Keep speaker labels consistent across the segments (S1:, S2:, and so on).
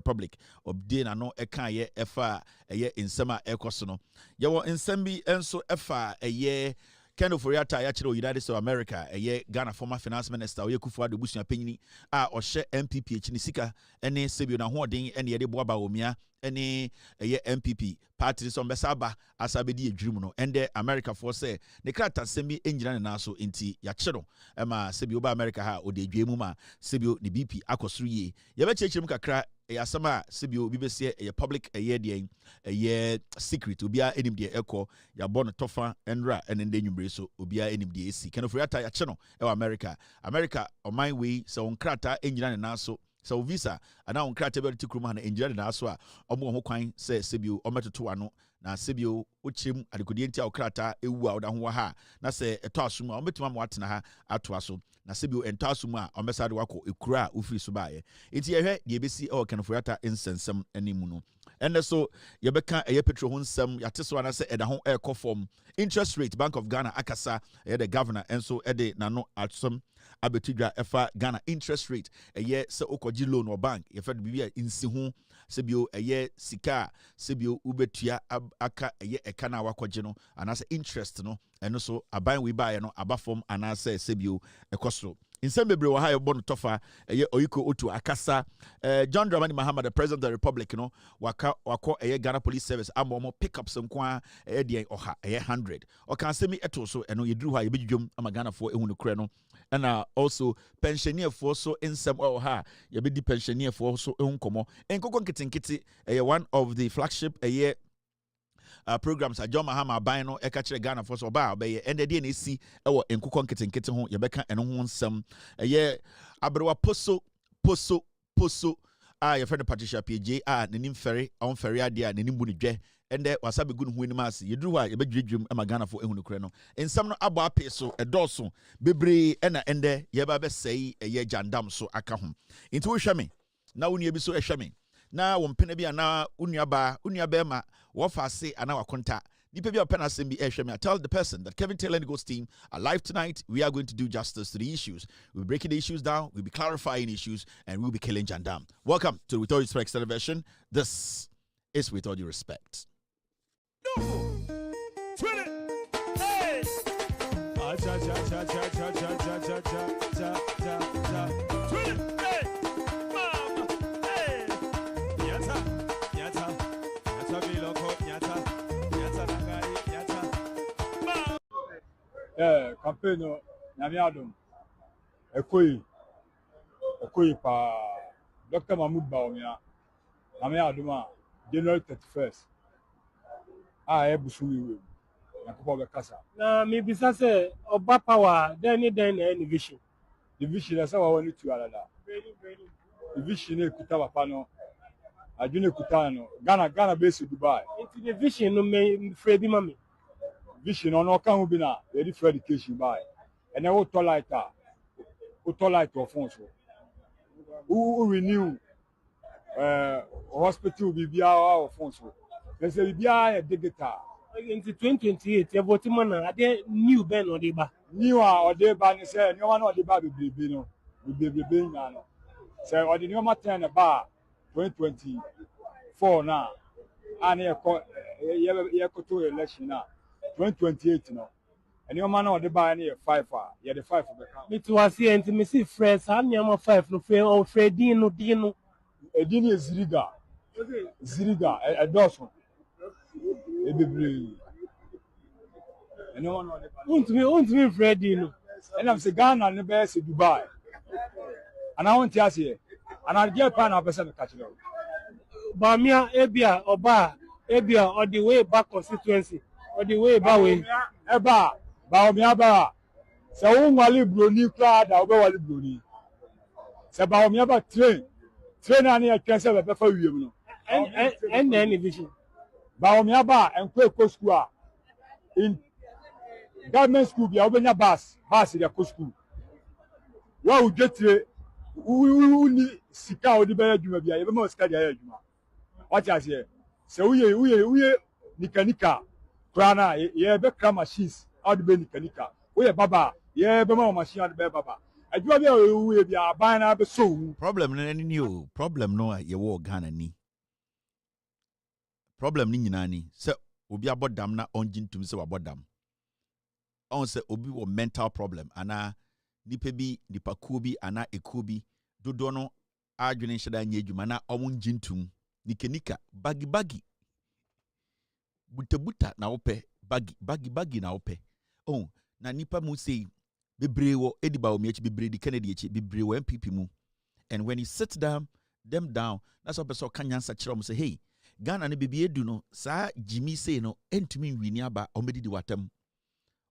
S1: Republic obdi na no eka ye efa eye nsema ekoso no ye wo nsem bi enso efa eye Ken OFORI ATTA ya chiro United States of America eye Ghana former finance minister oye Kufuor busua panyini a ohye MPP echi ni sika ene sebio na hoden ene ye de boaba omia ene eye MPP party so mbesa aba asabedi edwirimu no ende America for say ne krata sembi enjina ne naso enti ya chiro ema sebio ba America ha ode edwemu ma sebio ne BP akosuru ye ye be chechirim kakra yasama sebio bi besie eye public eye de eye secret obia enim de eko ya bono tofa enra enende nwumre so obia enim de esi Ken OFORI ATTA ya chino ewa America on my way so on krata enjina ne naso so visa ana on krata be tikruma na enjina ne naso a omo ho kwan se sebio ometoto ano na sebio ochim adekodie ntia okrata ewu a oda ho ha na se eto asum a ometuma mo atena ha ato aso na sebio ento asum a omesade wako ekura ofiri so baaye enti yehwe de ebesi e Ken OFORI ATTA insensem animu no ende so yebeka eye petrol ho nsem yate so ana se eda ho ekɔ form interest rate Bank of Ghana akasa the governor enso ede nano atsum abetudwa efa Ghana interest rate eye se okoji loan or bank yefa de bibia insi ho sebio eye sika sebio ubetua aka eye eka na wakoje no anase interest no eno so aban we buy no abafom anase sebio ekosoro insem bebre wa ha ebo no tofa eye oyiko otu akasa John Dramani Mahama the president of the republic no wako eye Ghana police service amomo pick up some kwa eye de oha eye 100 o kan semi eto so eno yedru ha yebedwom ama Ghana fo ehunu kure no and also pensioner for so insem ha yebedi pensioner for so ehunkomo enkoko nkitinkiti eye one of the flagship eye programs John Mahama ban no eka kire Ghana for so ba be ende de na si ewo enkoko nkitinkiti ho yebeka eno ho nsem eye abrewa poso ye friend Patricia PJ nanim fere on fere ade a nanim bu ne dwe ende wasabe gu ne ho anim ase yedru ha yebedwedwem ama Ghana fo ehunu kure no ensam no abo ape so edoso bebre ena ende yeba be sei eye jandam so aka ho nti wo hwɛ me na wo nua bi so hwɛ me na wo mpene bi ana unua ba ma wo fa ase ana wakonta nipa bi opena sembi hwɛ me. I tell the person that Kevin Taylor and Ghost team are live tonight. We are going to do justice to the issues. We'll be breaking the issues down, we'll be clarifying issues, and we'll be killing Jandam. Welcome to With All Due Respect television. This is With All Due Respect.
S2: Campaign Namiadum Ekoi pa Dr. Mahmoud Baumia Namiaduma January 31st. Ebusumi Yakuba Kasa.
S3: Na maybe say Oba power then any vision.
S2: The vision is how I want to alada. The vision is Kutaba Pano. Ajune Kutano. Ghana based in Dubai.
S3: Into the vision no me Freddy Mami.
S2: Vision on Okan Ubina, ready for education by. And I will tolerate your phones. Who renew hospital will be our phones. There's a digital.
S3: Into 2028, your voting man are there new Ben or Deba.
S2: New or Deba, say, no one or the baby will be being now. So, or the new matter in a bar 2024 now. And you to election now. 2028 no. And your man or the buy any 5 yeah the 5 for the count.
S3: It was here and me see friends. I'm your 5 no fair or Fredino Dino.
S2: Edini is Ziriga a dozen. A baby. And no one or the
S3: won't be Fredino.
S2: And I'm saying Ghana and the best in Dubai. And I want to see and I'll get pan of percent catch it.
S3: Bamia Ebia or the way back constituency. Or the way Bawe
S2: Eba Baomiaba. So wali broni crowd or wali broni. So Baomiaba train any a cancer before you know.
S3: And any vision.
S2: Baomiaba and Quaco School in government school be open your bus in the school. What would get who need Sika or the better you ever most carry. What I say? So we Nika. Krana, ye be kram machines out the Benika. We baba, ye be more machine out the baba. adwuma bi a owu bi aban na be so
S1: problem no any new problem no ye wo Ghana ni problem ni nyina ni se obi abodam na onjintum se wabodam on se obi wo mental problem ana nipa bi nipa kuo bi ana ekuo bi dodo no adwene hyeda nya adwuma na omunjintum nika bagi buta na wope bagi na wope oh na nipa mu sei bebre wo ediba wo mechi bebre di Kennedy echi bebre wo MPP mu and when you sit them down that's what person can answer chiro say hey Ghana ne bibie edu no saa Jimmy say no entumi nwini aba omedi di watam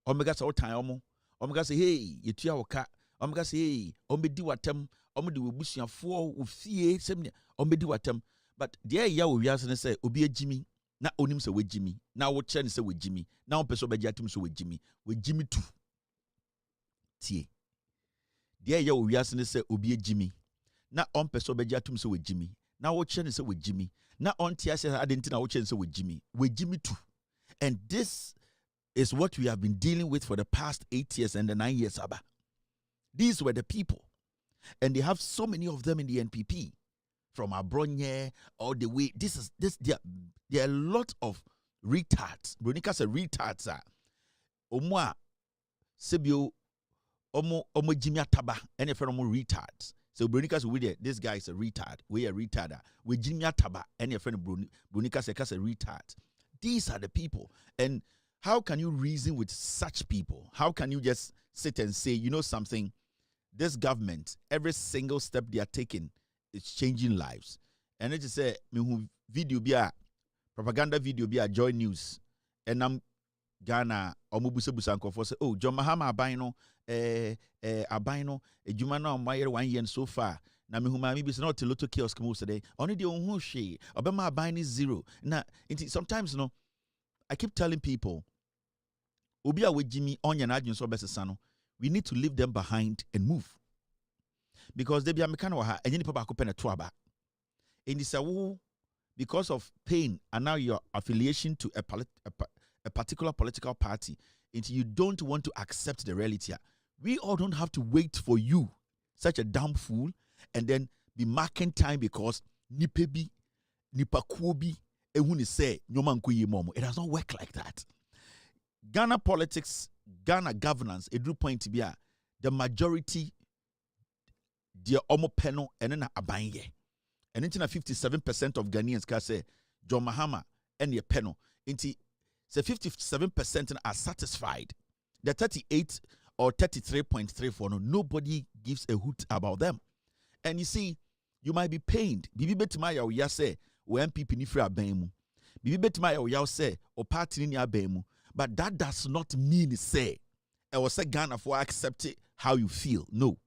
S1: omega say otan omo omega say hey yetua woka omega say hey omedi watam omedi webusuafo ofie semne omedi watam but there ya wo wiase ne say obi agimi na onim say wagimi na wo kye ne say wagimi na wo person beji atum so wagimi tu tie there ya wo wiase ne say obi agimi na on person beji atum so wagimi na wo kye ne say wagimi na on tia say adenti na wo kye ne say wagimi tu and this is what we have been dealing with for the past 8 years and the 9 years aba. These were the people and they have so many of them in the NPP from Abronye all the way there are a lot of retards. Bronika say retards are omwa sebio omo Jimmy Ataba and if omo retards. So Bronika say this guy is a retard. We a retarder. We Jimmy Ataba and your friend Bronika say a retard. These are the people. And how can you reason with such people? How can you just sit and say, you know something, this government, every single step they are taking is changing lives. And it is a video be a propaganda video be a Joy News. And I'm Ghana omubusa busanko for say, oh, John Mahama abino abino ejumana on my 1 year so far. Na me huma mi be not a lot of chaos come today. Only the on she obema abine is zero. Now sometimes no I keep telling people obi a we Jimmy onya na adwun so besesa no we need to leave them behind and move because they be ameka na ha enye nipa ba ko pene to aba in this because of pain and now your affiliation to a particular political party until you don't want to accept the reality. We all don't have to wait for you, such a damn fool, and then be marking time because nipebi nipakuobi ehuni say nyomankuyi momo. It does not work like that. Ghana politics, Ghana governance, it do point to be the majority dear omo peno and then abanye. And into 57% of Ghanaians can say John Mahama and your peno. Into say 57% are satisfied. The 38 or 33.34 no, nobody gives a hoot about them. And you see, you might be pained. Bibi betimaya o ya say o MPP ni free abemu. Bibi betimaya o ya say o party ni abemu. But that does not mean say I was say Ghana for accept it how you feel. No.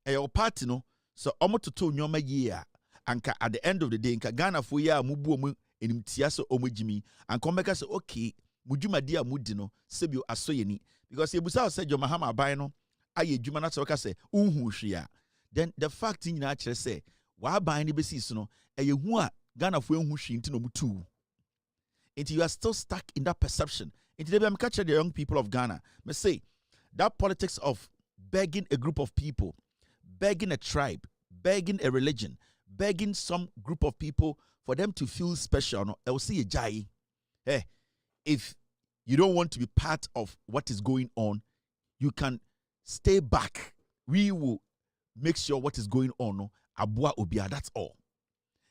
S1: Your party no so omo toto nyoma year anka at the end of the day nka Ghana for ya mubu omu enimtia so omo jimi anka omeka say okay mudwuma dia mudi no sebio asoyeni because ebusa say John Mahama aban no aye dwuma na so say unhu hwea then the fact nyina kire say wa aban ne besi so no hu a Ghana for enhu hwe nti no mutu until you are still stuck in that perception. Until they capture the young people of Ghana. Me say that politics of begging a group of people, begging a tribe, begging a religion, begging some group of people for them to feel special. No, I'll see a jai. Hey, if you don't want to be part of what is going on, you can stay back. We will make sure what is going on. No, abua obia. That's all.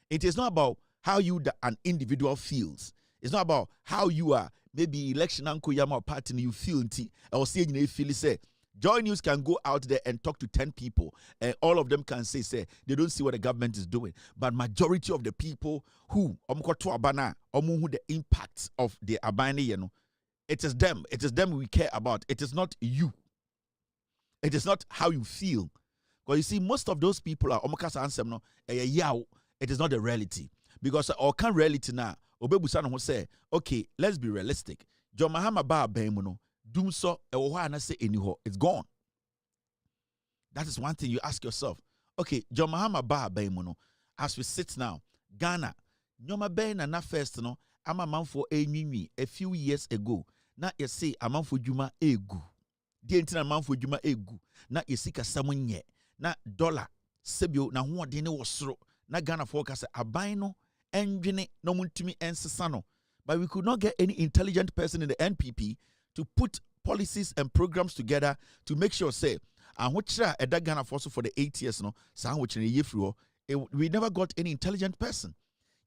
S1: It is not about how you, an individual, feels. It's not about how you are. Maybe election uncle yama party you feel or say you feel say Joy News can go out there and talk to 10 people and all of them can say they don't see what the government is doing. But majority of the people who the impact of the abani, you know, it is them we care about. It is not you. It is not how you feel. Because you see, most of those people are it is not the reality. Because or can reality now Obebusa no say, okay, let's be realistic. John Mahama ba bemu no, dum so ewo na say eniho, it's gone. That is one thing you ask yourself. Okay, John Mahama ba bemu no, as we sit now, Ghana, nyoma ben na first no, ama manfo enwinwi a few years ago. Na you say amanfo djuma egu. di entina manfo adwuma egu na yesika samonye na dollar sebio na hoɔden ne wosoro na Ghana forecast aban no endwene no muntumi ensesa no. But we could not get any intelligent person in the NPP to put policies and programs together to make sure say ahokyere eda Ghana for the 8 years no sa ahokyere yefri hɔ. We never got any intelligent person.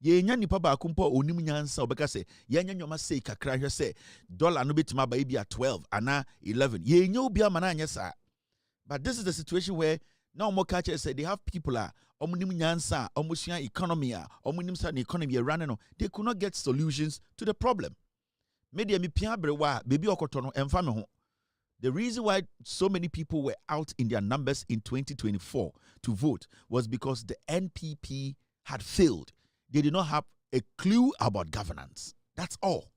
S1: Yenya nipa ba akumpo onim nyansa obeka say yenya nyoma say kakra hwe say dollar no betima ba bia 12 ana 11. Yenya obi ama na anya sa. But this is the situation where now more culture say they have people omunim nyansa omusua economy omunim sa the economy running no, they could not get solutions to the problem. Media mi pia brewa baby okoto no emfa me ho. The reason why so many people were out in their numbers in 2024 to vote was because the NPP had failed. They did not have a clue about governance. That's all.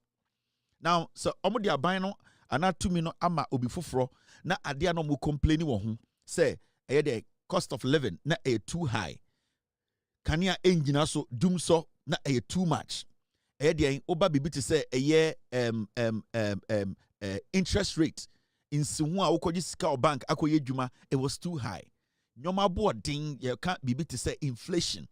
S1: Now, so omo dia ban no ana tumi no ama obi foforo na ade no mo complain wo ho say the cost of living na too high. Kania engina so dum so na too much. The oba bibi to say interest rate in sihu a wokoji sika bank akoye dwuma, it was too high. Nyoma bo ding you can't bibi to say inflation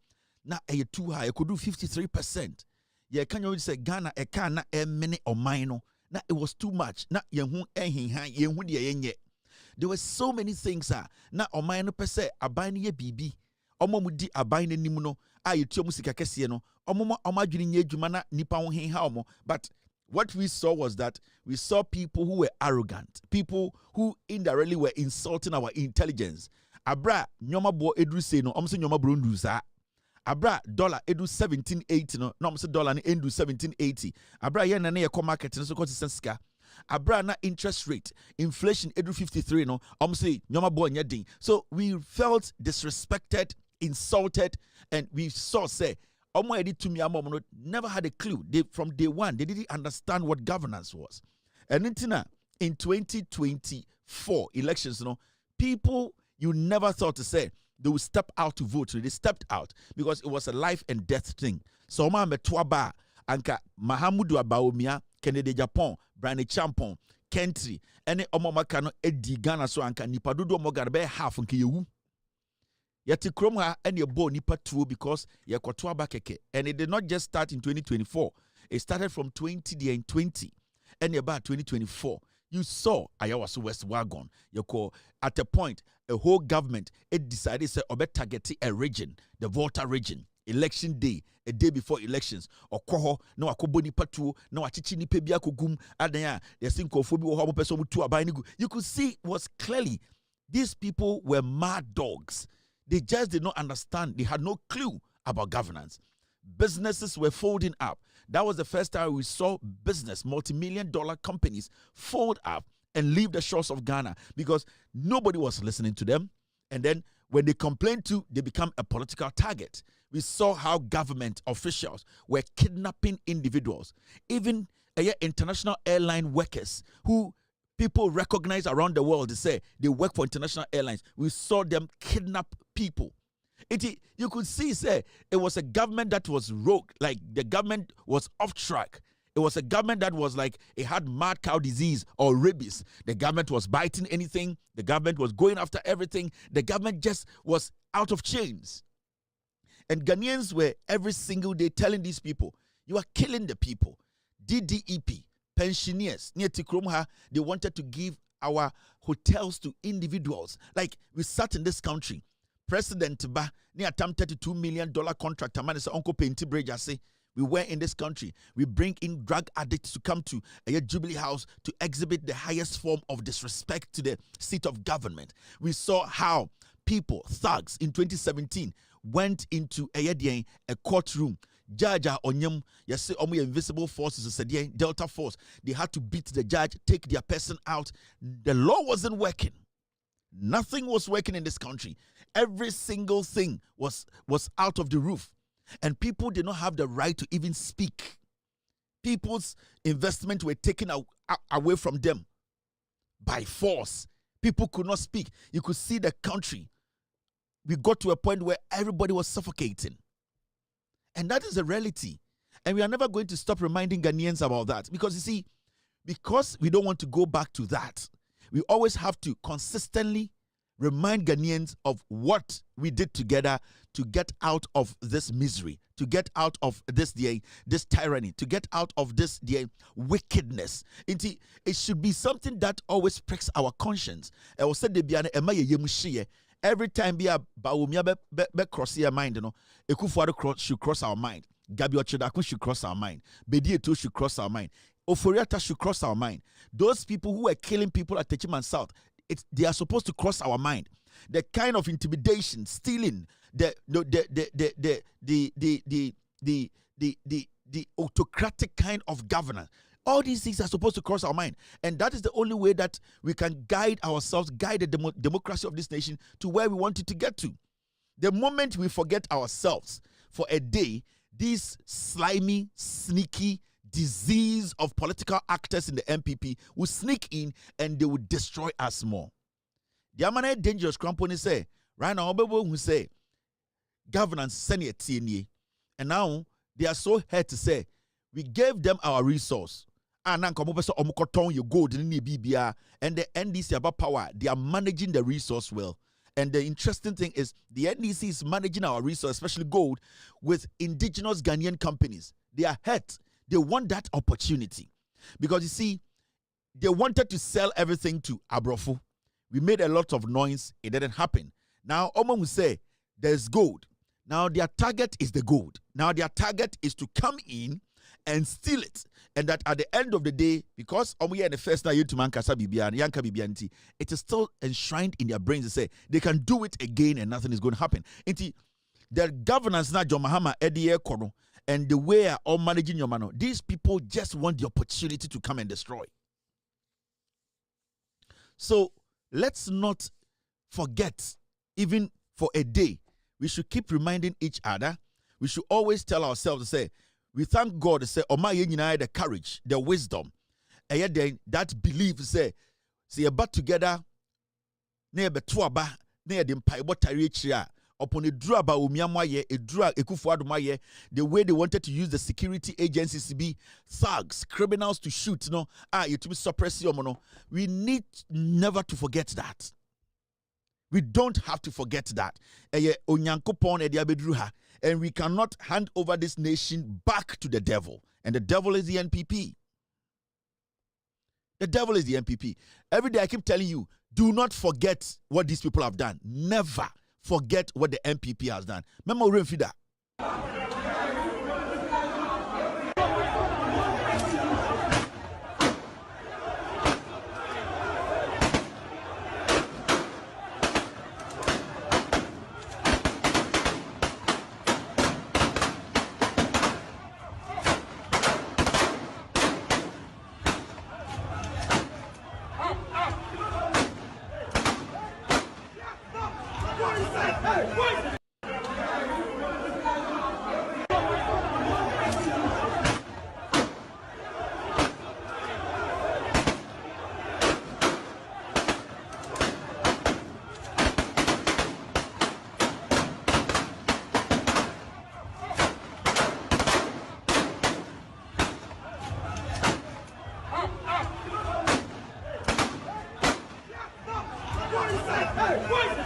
S1: na too high. It could do 53%. You can you say Ghana can na many or minor na it was too much. Na yehu ehinhan yehu de yenye. There were so many things na o minor per se aban ye bibi. Omo mu di aban nanim no a yetu mu sika kese no omo adwini nye adwuma na nipa ho henha omo. But what we saw was that we saw people who were arrogant, people who indirectly were insulting our intelligence. Abra nyoma bo edu say no omse nyoma bro ndu sa. Abra dollar edu 1780 no na omse dollar ni endu 1780. Abra ye na na ye market no so ko sika. Abra na interest rate inflation edu 53 no omse nyoma bo nya din. So we felt disrespected, insulted, and we saw say Omo edi tumi amomo never had a clue. From day one, they didn't understand what governance was. And in 2024 elections, people you never thought to say they would step out to vote. So they stepped out because it was a life and death thing. So Oma Metwaba, Anka Mahamudu Abaomia, Kennedy Japan, Brani Champon, Kentry, and Omo Makano Edi Ghana so Anka Nipadudo Mogarbe half and Kiyu. Yeti kromha and your bo nipa tuo because ye kwatwa bakeke. And it did not just start in 2024. It started from 2020 and about 2024. You saw Ayawaso West Wagon. You call at a point a whole government it decided say obe target a region, the Volta region. Election day, a day before elections, or koho, no akobo nipa tuo, no achichi nipa bia kogum, adanya, the sinkophobia or homo person to abanigu. You could see was clearly these people were mad dogs. They just did not understand. They had no clue about governance. Businesses were folding up. That was the first time we saw business, multi-million-dollar companies fold up and leave the shores of Ghana because nobody was listening to them. And then when they complained to, they become a political target. We saw how government officials were kidnapping individuals, even international airline workers who people recognize around the world. They say they work for international airlines. We saw them kidnap people. You could see, say, it was a government that was rogue, like the government was off track. It was a government that was like it had mad cow disease or rabies. The government was biting anything. The government was going after everything. The government just was out of chains. And Ghanaians were every single day telling these people, you are killing the people. DDEP, pensioners, near Tikromha, they wanted to give our hotels to individuals. Like we sat in this country. President Ba, near $32 million contract, Uncle Painty Bridge, I say, we were in this country. We bring in drug addicts to come to a Jubilee House to exhibit the highest form of disrespect to the seat of government. We saw how people, thugs, in 2017 went into a courtroom. Judge Onyem, you see, invisible forces, Delta Force. They had to beat the judge, take their person out. The law wasn't working. Nothing was working in this country. Every single thing was out of the roof. And people did not have the right to even speak. People's investment were taken away from them by force. People could not speak. You could see the country. We got to a point where everybody was suffocating. And that is a reality. And we are never going to stop reminding Ghanaians about that. Because you see, because we don't want to go back to that, we always have to consistently remind Ghanaians of what we did together to get out of this misery, to get out of this tyranny, to get out of this wickedness. It should be something that always pricks our conscience. Every time be cross your mind, Ekufuado should cross our mind. Gabi Ochedaku should cross our mind. Bedi Eto should cross our mind. OFORI ATTA should cross our mind. Those people who are killing people at Techiman South, they are supposed to cross our mind. The kind of intimidation, stealing, the autocratic kind of governance. All these things are supposed to cross our mind. And that is the only way that we can guide ourselves, guide the democracy of this nation to where we want it to get to. The moment we forget ourselves for a day, these slimy, sneaky disease of political actors in the MPP will sneak in and they will destroy us more. The amana dangerous company say, right now, who say, governance send it TNA. And now they are so hurt to say, we gave them our resource. And now you gold in BBR and the NDC about power, they are managing the resource well. And the interesting thing is the NDC is managing our resource, especially gold, with indigenous Ghanaian companies. They are hurt. They want that opportunity. Because you see, they wanted to sell everything to Abrofo. We made a lot of noise. It didn't happen. Now, Omo will say, there's gold. Now, their target is the gold. Now, their target is to come in and steal it. And that at the end of the day, because in the first night, it is still enshrined in their brains to say they can do it again and nothing is going to happen. The governance now, John Mahama, Eddie Kono, and the way are all managing your man, these people just want the opportunity to come and destroy. So let's not forget, even for a day, we should keep reminding each other. We should always tell ourselves to say, we thank God to say, the courage, the wisdom, and yet that belief say about together, near Betuaba, near the Mpaibo upon a draba umiamaye, a drug, Ekufuadumaye, the way they wanted to use the security agencies to be thugs, criminals to shoot, it to be suppress your mono. We need never to forget that. We don't have to forget that. And we cannot hand over this nation back to the devil. And the devil is the NPP. The devil is the NPP. Every day I keep telling you, do not forget what these people have done. Never forget what the NPP has done. Remember Renfida.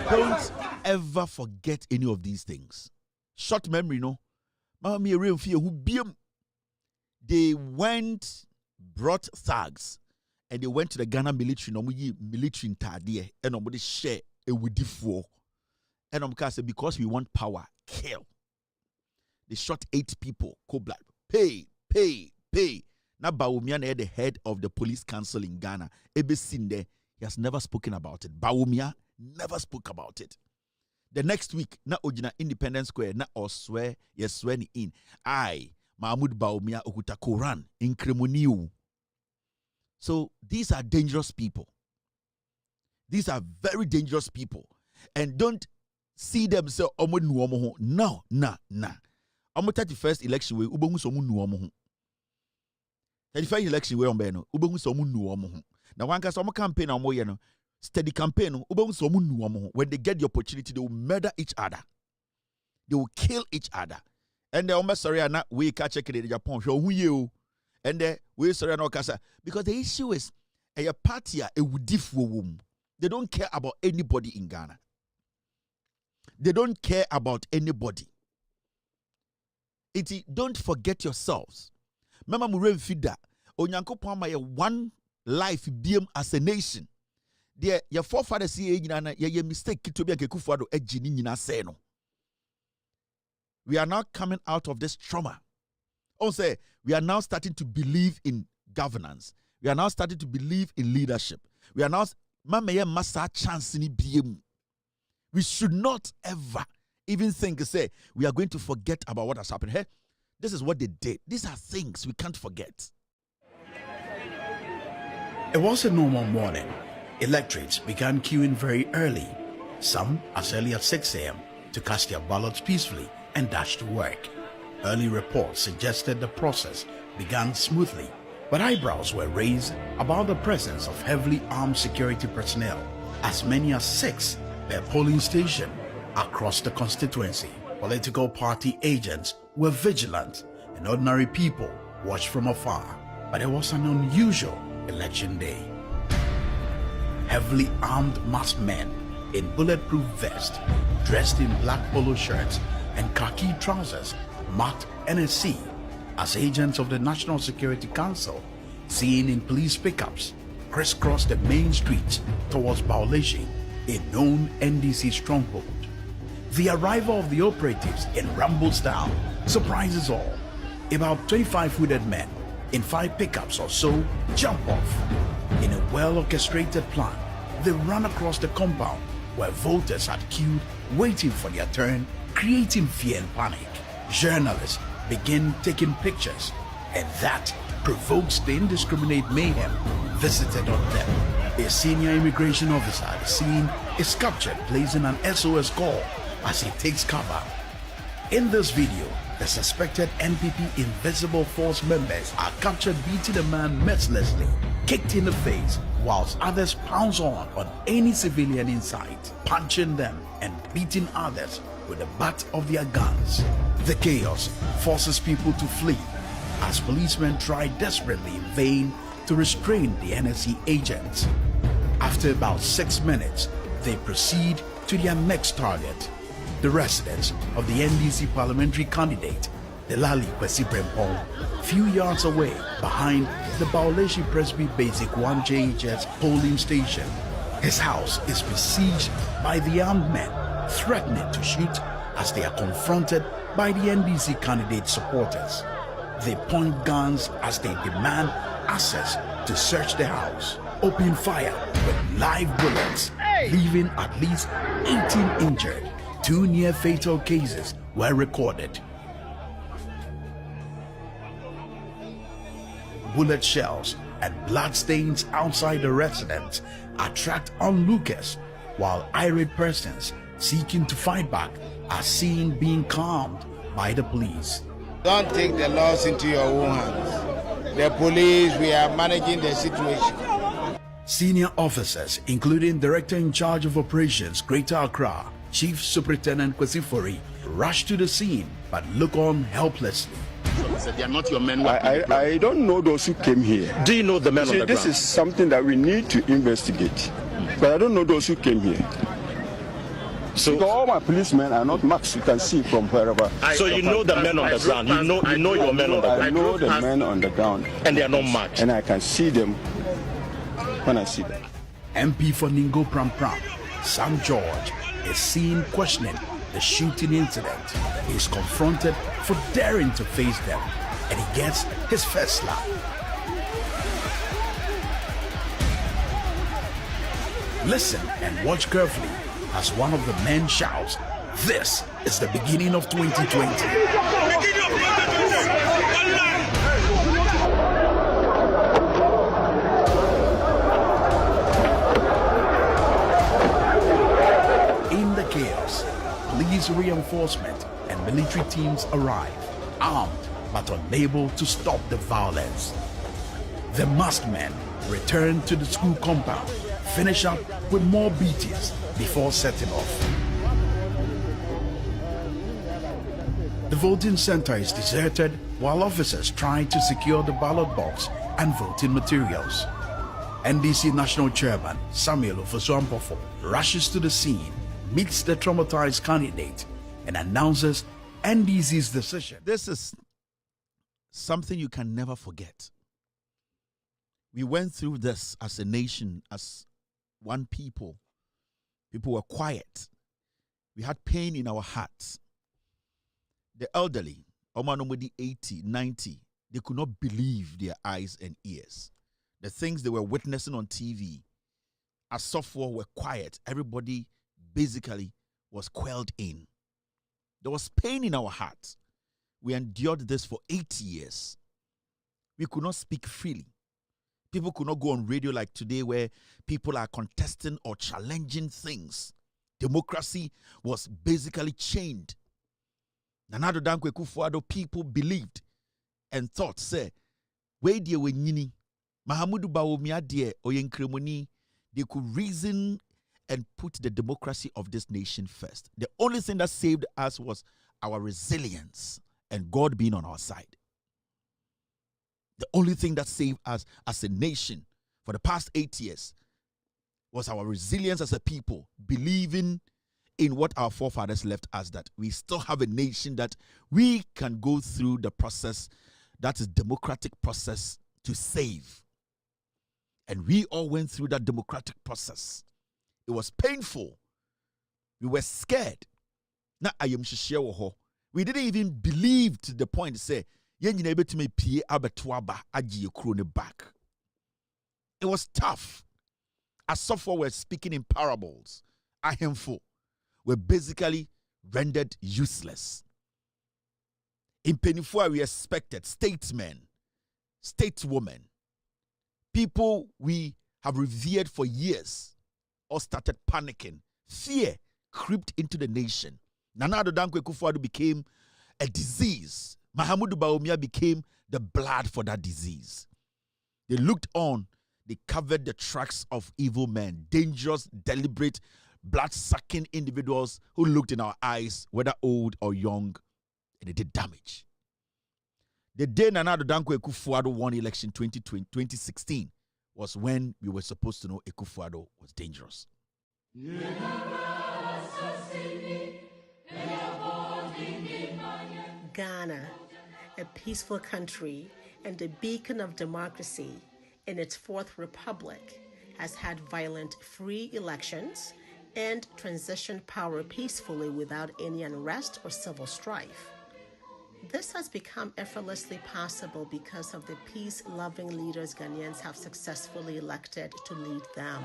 S1: Don't ever forget any of these things. Short memory, no. They went, brought thugs, and they went to the Ghana military, military in Tadie, and nobody share a woody for. And said, because we want power, kill. They shot 8 people, cold blood. Pay. Now Bawumia, the head of the police council in Ghana, Ebesinde, he has never spoken about it. Bawumia never spoke about it. The next week, na Ojina Independence Square, na Oswe, Yesweni in. Mahmoud Bawumia Okuta Koran, in Kremoniu. So these are dangerous people. These are very dangerous people. And don't see them say, no. Omo 31st election way, Ubongu Somu Nuomo. 31st election way on Beno, Ubongu Somu Nuomo. Now, one case, campaign on Moyano, steady campaign, when they get the opportunity, they will murder each other. They will kill each other. And the almost sorry, not we catch it in Japan, show who you. And we sorry, no casa. Because the issue is A party a wudifuo wom. They don't care about anybody in Ghana. They don't care about anybody. Don't forget yourselves. Mama Murem Fida, Onyankopon ma ye one life beam as a nation. There, your forefathers see ye mistake to be a kekufuado ejini nyina say no. We are now coming out of this trauma. Also, we are now starting to believe in governance. We are now starting to believe in leadership. We are now masa chance ni biemu. We should not ever even think, say, we are going to forget about what has happened. Hey, this is what they did. These are things we can't forget.
S4: It was a normal morning. Electorates began queuing very early, some as early as 6 a.m. to cast their ballots peacefully and dash to work. Early reports suggested the process began smoothly, but eyebrows were raised about the presence of heavily armed security personnel, as many as 6 per polling station across the constituency. Political party agents were vigilant and ordinary people watched from afar. But it was an unusual election day. Heavily armed masked men in bulletproof vests, dressed in black polo shirts and khaki trousers, marked NSC as agents of the National Security Council, seen in police pickups, crisscrossed the main streets towards Bauleshi, a known NDC stronghold. The arrival of the operatives in Rambo style surprises all. About 25 hooded men in 5 pickups or so jump off. In a well-orchestrated plan, they run across the compound where voters had queued, waiting for their turn, creating fear and panic. Journalists begin taking pictures, and that provokes the indiscriminate mayhem visited on them. A senior immigration officer at the scene is captured placing an SOS call as he takes cover. In this video, the suspected NPP Invisible Force members are captured beating a man mercilessly, kicked in the face, whilst others pounce on any civilian in sight, punching them and beating others with the butt of their guns. The chaos forces people to flee as policemen try desperately in vain to restrain the NSC agents. After about 6 minutes, they proceed to their next target, the residence of the NDC parliamentary candidate, Delali Kwesi Brempong, few yards away behind the Bauleshi Presby Basic 1 JHS polling station. His house is besieged by the armed men, threatening to shoot as they are confronted by the NDC candidate supporters. They point guns as they demand access to search the house, open fire with live bullets, leaving at least 18 injured. 2 near-fatal cases were recorded. Bullet shells and bloodstains outside the residence attract onlookers, while irate persons seeking to fight back are seen being calmed by the police.
S5: Don't take the laws into your own hands. The police, we are managing the situation.
S4: Senior officers, including Director in Charge of Operations Greater Accra, Chief Superintendent Kwesi, rush to the scene but look on helplessly.
S6: They are not your men.
S7: I don't know those who came here.
S6: Do you know the men on the ground?
S7: This is something that we need to investigate. But I don't know those who came here. So because all my policemen are not marked. You can see from wherever.
S6: So you know the men on the ground. You know your men on the ground.
S7: I know the men on the ground.
S6: And they are not marked.
S7: And I can see them when I see them.
S4: MP for Ningo Pram Pram, Sam George, is seen questioning the shooting incident. He is confronted for daring to face them, and he gets his first slap. Listen and watch carefully as one of the men shouts, "This is the beginning of 2020. In the chaos, police reinforcement and military teams arrive, armed but unable to stop the violence. The masked men return to the school compound, finish up with more beatings before setting off. The voting center is deserted while officers try to secure the ballot box and voting materials. NDC National Chairman Samuel Ofosu-Ampofo rushes to the scene, meets the traumatized candidate, and announces NDC's decision.
S1: This is something you can never forget. We went through this as a nation, as one people. People were quiet. We had pain in our hearts. The elderly, Omanomodi 80, 90, they could not believe their eyes and ears. The things they were witnessing on TV, as software were quiet. Everybody basically was quelled in. There was pain in our hearts. We endured this for 80 years. We could not speak freely. People could not go on radio like today where people are contesting or challenging things. Democracy was basically chained. Nana Addo Dankwa Akufo-Addo, people believed and thought, say, we die we nyini, Mahamudu Bawumia die oyenkremoni, they could reason and put the democracy of this nation first. The only thing that saved us was our resilience and God being on our side. The only thing that saved us as a nation for the past 8 years was our resilience as a people, believing in what our forefathers left us, that we still have a nation that we can go through the process, that is democratic process, to save. And we all went through that democratic process. It was painful. We were scared. Now I am shishewo. We didn't even believe to the point to say, back. It was tough. As software were speaking in parables, ahemfo were basically rendered useless. In Penifua, we expected statesmen, stateswomen, people we have revered for years, all started panicking. Fear crept into the nation. Nana Addo Dankwa Akufo-Addo became a disease. Mahamudu Bawumia became the blood for that disease. They looked on, they covered the tracks of evil men, dangerous, deliberate, blood-sucking individuals who looked in our eyes, whether old or young, and they did damage. The day Nana Addo Dankwa Akufo-Addo won election 2016 was when we were supposed to know Akufo-Addo was dangerous.
S8: Ghana, a peaceful country and a beacon of democracy in its fourth republic, has had violent free elections and transitioned power peacefully without any unrest or civil strife. This has become effortlessly possible because of the peace-loving leaders Ghanaians have successfully elected to lead them.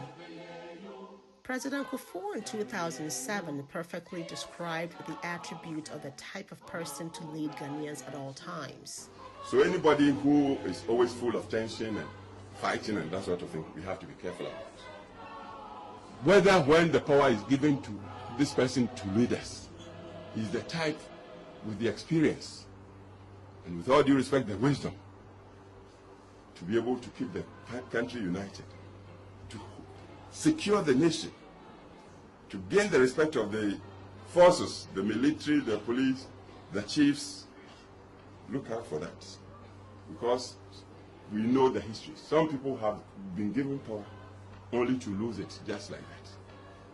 S8: President Kufuor in 2007 perfectly described the attribute of the type of person to lead Ghanaians at all times.
S9: So anybody who is always full of tension and fighting and that sort of thing, we have to be careful about. Whether when the power is given to this person to lead us, he's the type with the experience and with all due respect, the wisdom to be able to keep the country united, to secure the nation, to gain the respect of the forces, the military, the police, the chiefs. Look out for that, because we know the history. Some people have been given power only to lose it just like that.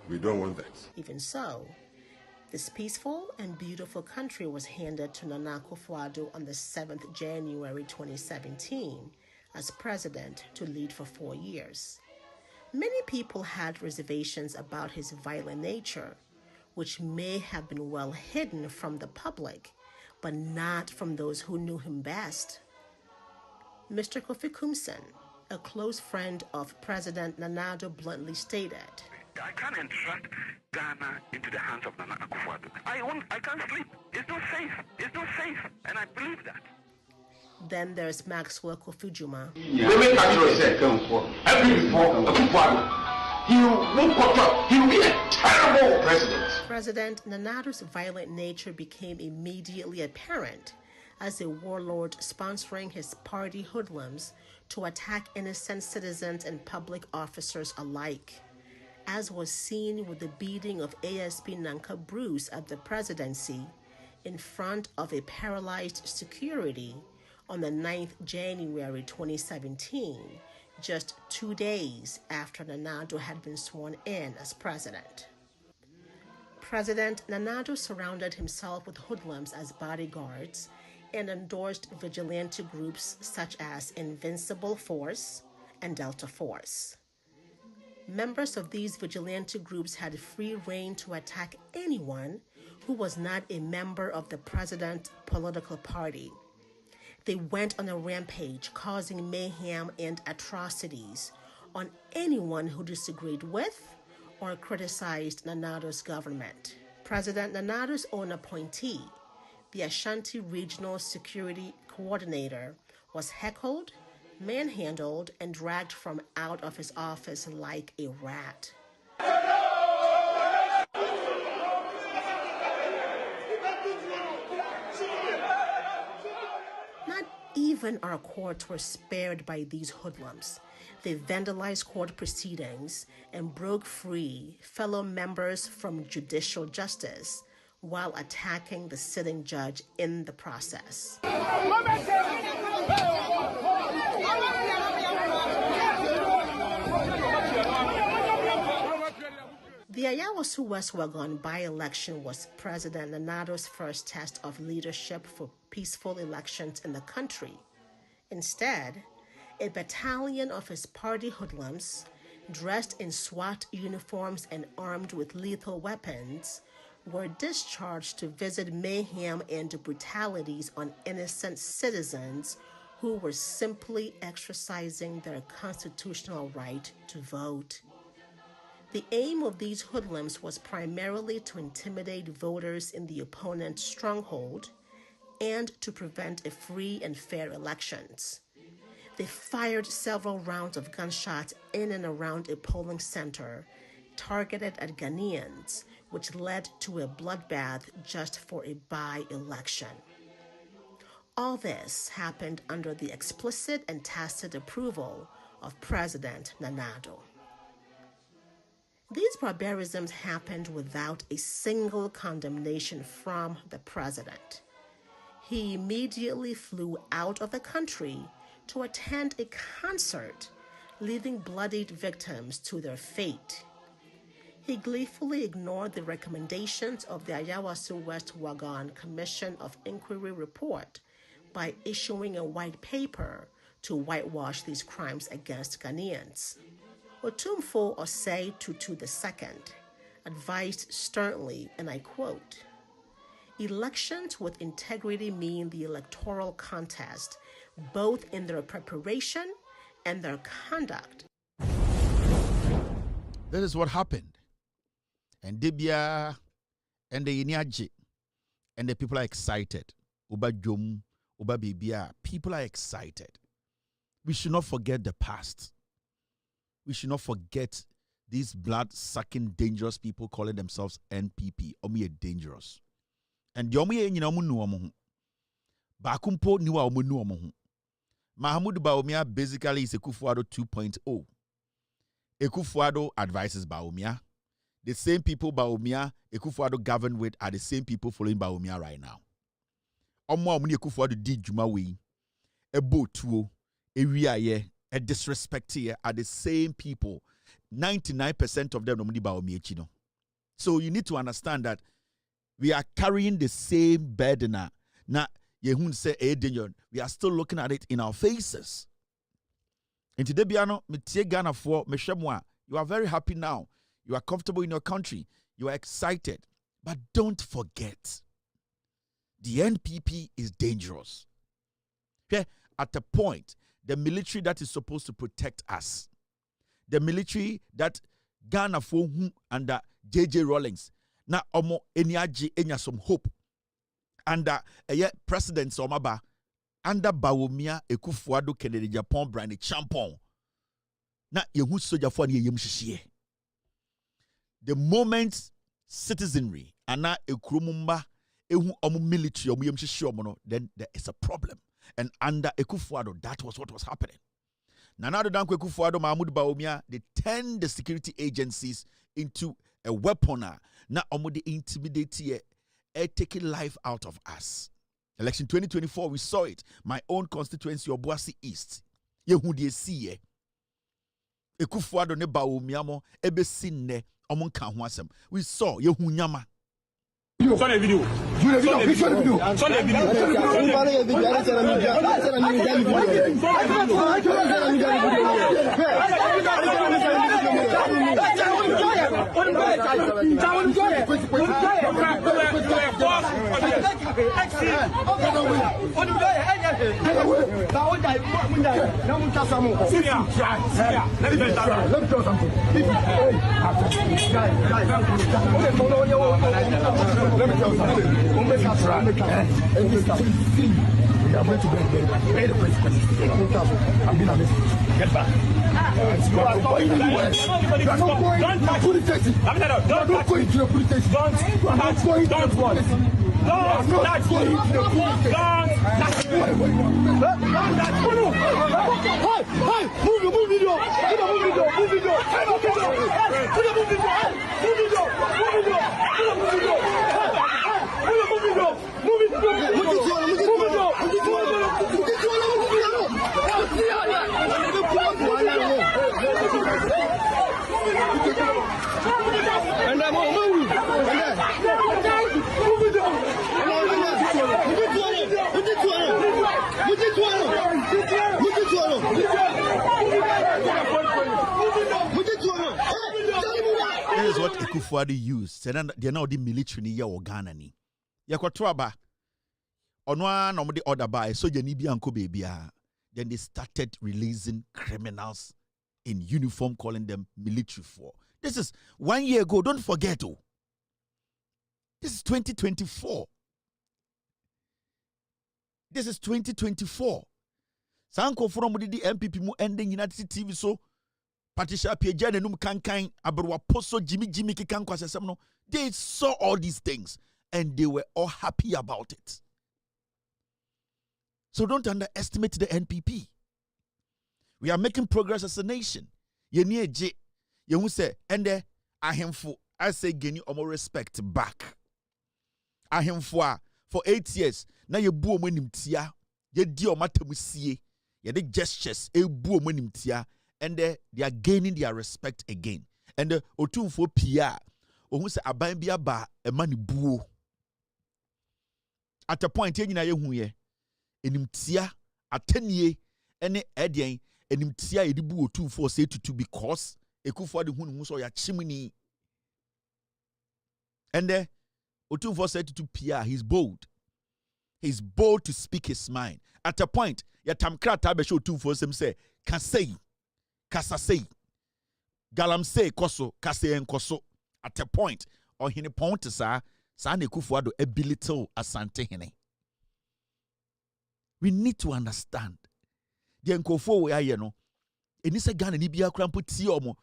S9: We don't want that.
S8: Even so, this peaceful and beautiful country was handed to Nana Akufo-Addo on the 7th January 2017 as president to lead for 4 years. Many people had reservations about his violent nature, which may have been well hidden from the public, but not from those who knew him best. Mr. Kofi Kumsen, a close friend of President Nana Addo, bluntly stated,
S10: I can't entrust Ghana into the hands of Nana Akufo-Addo. I can't sleep. It's not safe. It's not safe. And I believe that.
S8: Then there's Maxwell Kofi-Juma.
S11: He will be a terrible president.
S8: President Nana Addo's violent nature became immediately apparent as a warlord sponsoring his party hoodlums to attack innocent citizens and public officers alike, as was seen with the beating of ASP Nanka Bruce at the presidency in front of a paralyzed security on the 9th January 2017, just 2 days after Nana Addo had been sworn in as president. President Nana Addo surrounded himself with hoodlums as bodyguards and endorsed vigilante groups such as Invincible Force and Delta Force. Members of these vigilante groups had free rein to attack anyone who was not a member of the president's political party. They went on a rampage, causing mayhem and atrocities on anyone who disagreed with or criticized Nana Addo's government. President Nana Addo's own appointee, the Ashanti Regional Security Coordinator, was heckled, manhandled, and dragged from out of his office like a rat. Not even our courts were spared by these hoodlums. They vandalized court proceedings and broke free fellow members from judicial justice while attacking the sitting judge in the process. The Ayawaso West Wagon by-election was President Nana Addo's first test of leadership for peaceful elections in the country. Instead, a battalion of his party hoodlums, dressed in SWAT uniforms and armed with lethal weapons, were discharged to visit mayhem and brutalities on innocent citizens who were simply exercising their constitutional right to vote. The aim of these hoodlums was primarily to intimidate voters in the opponent's stronghold and to prevent a free and fair elections. They fired several rounds of gunshots in and around a polling center targeted at Ghanaians, which led to a bloodbath just for a by-election. All this happened under the explicit and tacit approval of President Nana Addo. These barbarisms happened without a single condemnation from the president. He immediately flew out of the country to attend a concert, leaving bloodied victims to their fate. He gleefully ignored the recommendations of the Ayawaso West Wagon Commission of Inquiry report by issuing a white paper to whitewash these crimes against Ghanaians. Otumfo Osei Tutu II advised sternly, and I quote, "Elections with integrity mean the electoral contest, both in their preparation and their conduct."
S1: That is what happened. And Dibia and the Inyaji and the people are excited. Uba Jum, Uba Bibia, people are excited. We should not forget the past. We should not forget these blood-sucking, dangerous people calling themselves NPP. Omi dangerous. And the omi nyina omu nu omo ho. Bakumpo niwa omu nu omo ho. Mahamudu Bawumia basically is Ekufuado 2.0. Ekufuado advises Bawumia. The same people Bawumia Ekufuado governed with are the same people following Bawumia right now. Omo omuni Ekufuado di juma we. Ebo tuo, ewiaye, a disrespect here are the same people. 99% of them omuni Bawumia chino. So you need to understand that we are carrying the same burden. Na Yehun say danger. We are still looking at it in our faces. And today, Biano, metie Ghana for meshemwa. You are very happy now. You are comfortable in your country. You are excited. But don't forget, the NPP is dangerous. Okay? At a point, the military that is supposed to protect us, the military that Ghana for under JJ Rawlings, na omo eniaji enya some hope. Under President Somaba, under Bawumia Ekufuado Kennedy Japan brand champon. Na yehu soja for ni yem shishie. The moment citizenry ana ekrumumba ehu omu military omu yem shishie omo, then there is a problem. And under Ekufuado, that was what was happening. Nana Addo Dankwa Ekufuado Mahmoud Bawumia, they turned the security agencies into a weaponer. Na omu de intimidate taking life out of us. Election 2024, we saw it. My own constituency, Obuasi East. Yehudie siye. Ekufuado ne Bawumia mo ebesi nne omo nka ho asem. We saw yehu nyama.
S2: Show the video. Show the Let me tell you something. We are going to pay the principal. I'm being arrested. Get back. You are not going anywhere. You are not going to the police station. You are not going to the police station. You are not going to the police station. Move video.
S1: This is what Ekufuado used. They're now the military ni ya Ghana ni. Yakwatwaba. Onwa no the order by so ni bi anko bebia. Then they started releasing criminals in uniform, calling them military for. This is 1 year ago. Don't forget, oh. This is 2024. This is 2024. Sanko from the MPP mu ending United TV so Patricia Piejane num kankan aberwa poso Jimmy kikan kwasesem no. They saw all these things and they were all happy about it. So don't underestimate the NPP. We are making progress as a nation. Ye ni eje ye hu say ende ahemfo I say geni omo respect back. Ahemfo a for 8 years na ye bu omo nimtia ye di omo atamusie ye de gestures e bu omo nimtia and they are gaining their respect again. And the otumfo pia ohun say aban bia ba e mani buo. At a point ye nyina ye hu ye enimtia atanie ene edian enimtia ye di bu otumfo say to because Ekufuado hu so ya chimini. And the otumfo said to pia he's bold. He's bold to speak his mind. At a point ya tamkra ta be show otumfo sem say can say Kasase Galamse koso kase enkoso at a point or hine ponte sa Ekufuado belittle asante hine. We need to understand the enkofo we are no enise Ghana ni bia krampo ti omo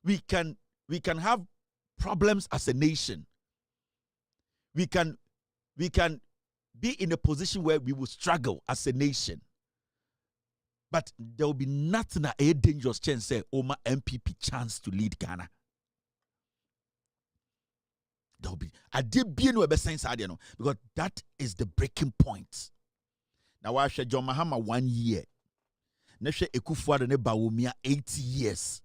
S1: we can have problems as a nation. We can be in a position where we will struggle as a nation. But there will be nothing a dangerous chance say Oma MPP chance to lead Ghana. There will be a debut no sense no because that is the breaking point. Now I share John Mahama 1 year. Neshe Ekufuado ne Bawumia 80 years.